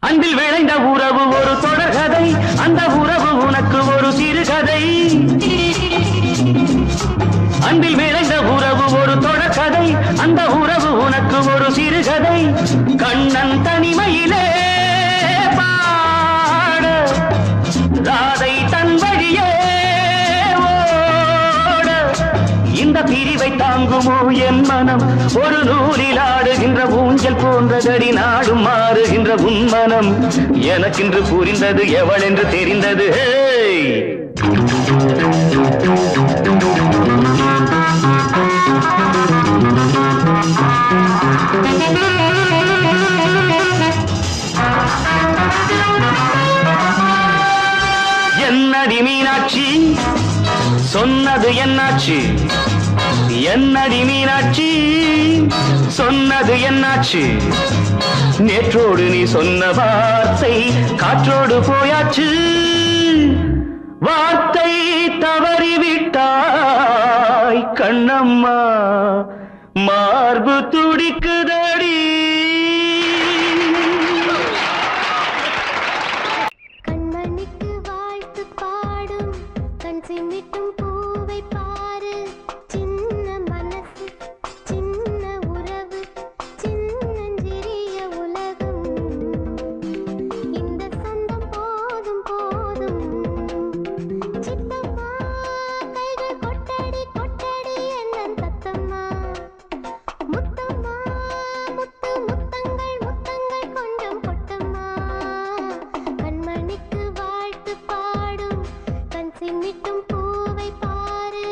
அன்பில் விளைந்த உறவு ஒரு தொடர்கதை அந்த உறவு உனக்கு ஒரு சிறுகதை அன்பில் விளைந்த உறவு ஒரு தொடர்கதை அந்த உறவு உனக்கு ஒரு சிறுகதை கண்ணன் தனிமையிலே பாட ராதை தன் வழியே ஓட இந்த பிரிவை தாங்குமோ என் மனம் ஒரு நூலில் ஆடுகின்ற ஊஞ்சல் போன்றதடி நாடும் மாறுகின்ற உன்மனம் எனக்கென்று புரிந்தது எவள் என்று தெரிந்தது என்னடி மீனாட்சி சொன்னது என்னாச்சு என்னடி மீனாட்சி சொன்னது என்னாச்சு நேற்றோடு நீ சொன்ன வார்த்தை காற்றோடு போயாச்சு வார்த்தை தவறிவிட்டாய் கண்ணம்மா மார்பு துடிக்குதடி கண்மணிக்கு வாழ்த்து பாடும் கண் சிமிட்டும் பூவை பாரு சின்ன மனசு சின்ன உறவு சின்னஞ்சிறிய உலகம் இந்த சொந்தம் போதும் போதும் சித்தம்மா கைகள் கொட்டடி கொட்டடி என்னன் தத்தம்மா முத்தம்மா முத்து முத்தங்கள் முத்தங்கள் கொஞ்சம் கொட்டம்மா கண்மணிக்கு வாழ்த்து பாடும் கண் சிமிட்டும் பூவை பாரு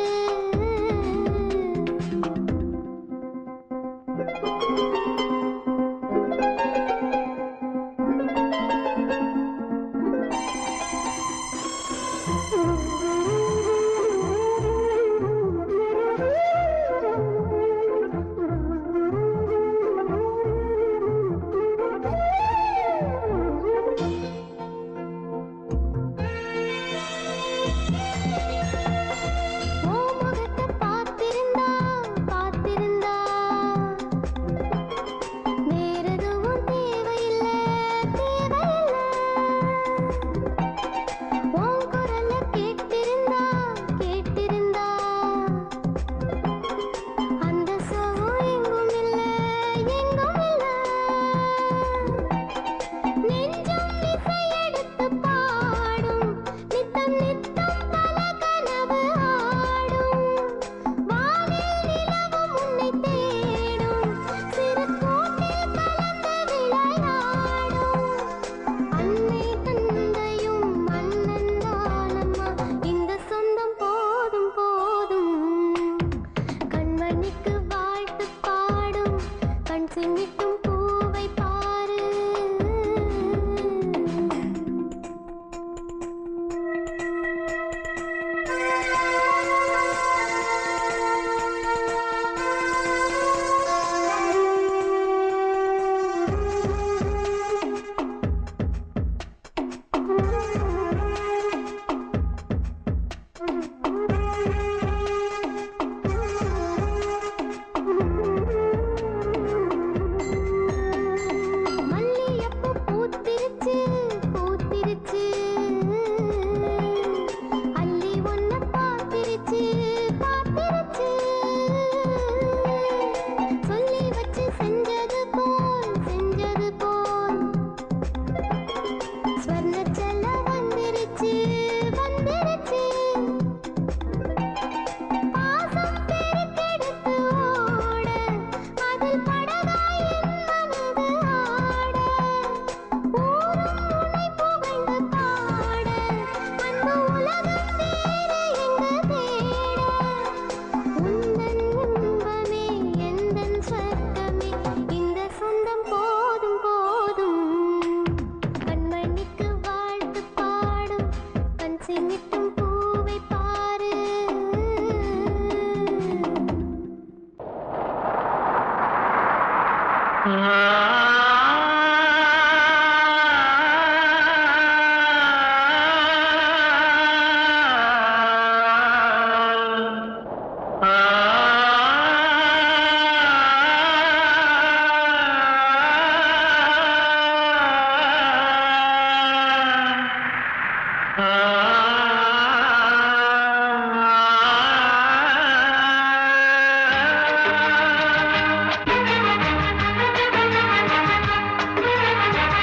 ஓ முகத்தை பார்த்திருந்தா பார்த்திருந்தா வேறெதுவும் தேவையில்லை தேவையில்லை உன் குரலை கேட்டிருந்தா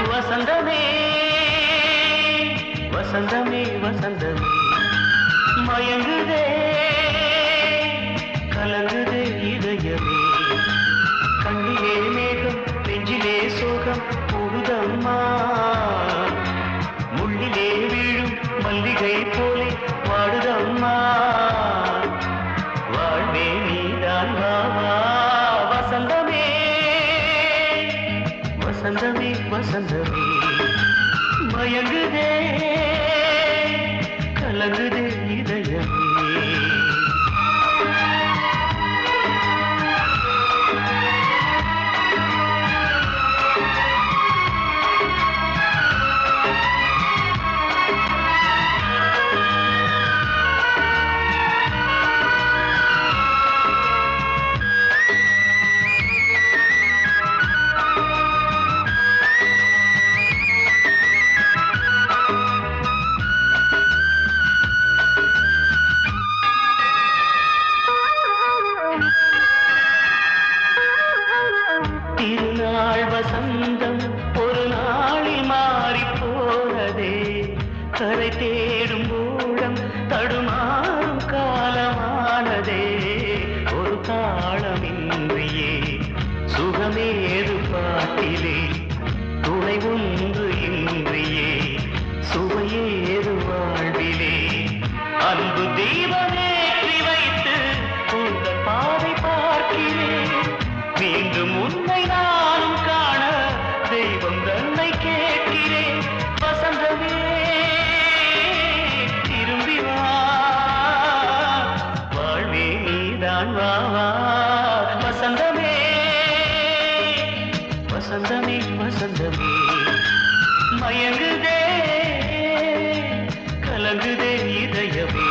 வசந்தமே வசந்தமே வசந்தமே மயங்குதே கலங்குதே இதயமே கண்ணிலே மேகம் நெஞ்சிலே சோகம் கூடுதம்மா முள்ளிலே வீழும் மல்லிகை போலே வாடுதம்மா வாழ்வே நீதான் வாவா வசந்தமே வசந்தமே வசந்தமே மயங்குதே கலங்குதே இதயமே திருநாள் வசந்தம் ஒரு நாளில் மாறி போனதே கரை தேடும் ஊழம் தடுமாறும் காலமானதே ஒரு தாளமின்றியே சுகமேது பாட்டிலே துணை ஒன்று இன்றியே சுவையேது வாழ்விலே அன்பு தீபமேற்றி வைத்து உங்கள் பாதை பார்க்கிறேன் மீண்டும் உன்னை நானும் காண தெய்வம் தன்னை கேட்கிறேன் வசந்தமே திரும்பி வா வாழ்வே நீதான் வா வசந்தமே வசந்தமே வசந்தமே மயங்குதே கலங்குதே இதயமே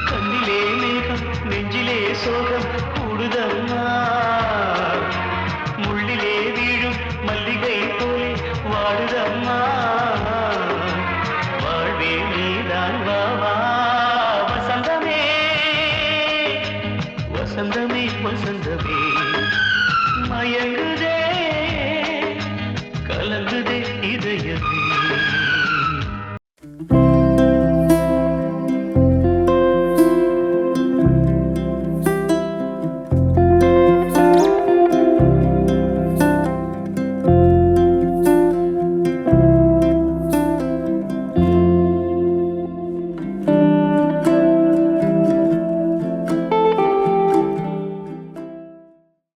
கண்ணிலே மேகம் நெஞ்சிலே சோகம் கூடுதம்மா முள்ளிலே வீழும் மல்லிகை போலே வாடுதம்மா வாழ்வே நீதான் வாவா வசந்தமே வசந்தமே வசந்தமே மயங்குதே கலங்குதே இதயமே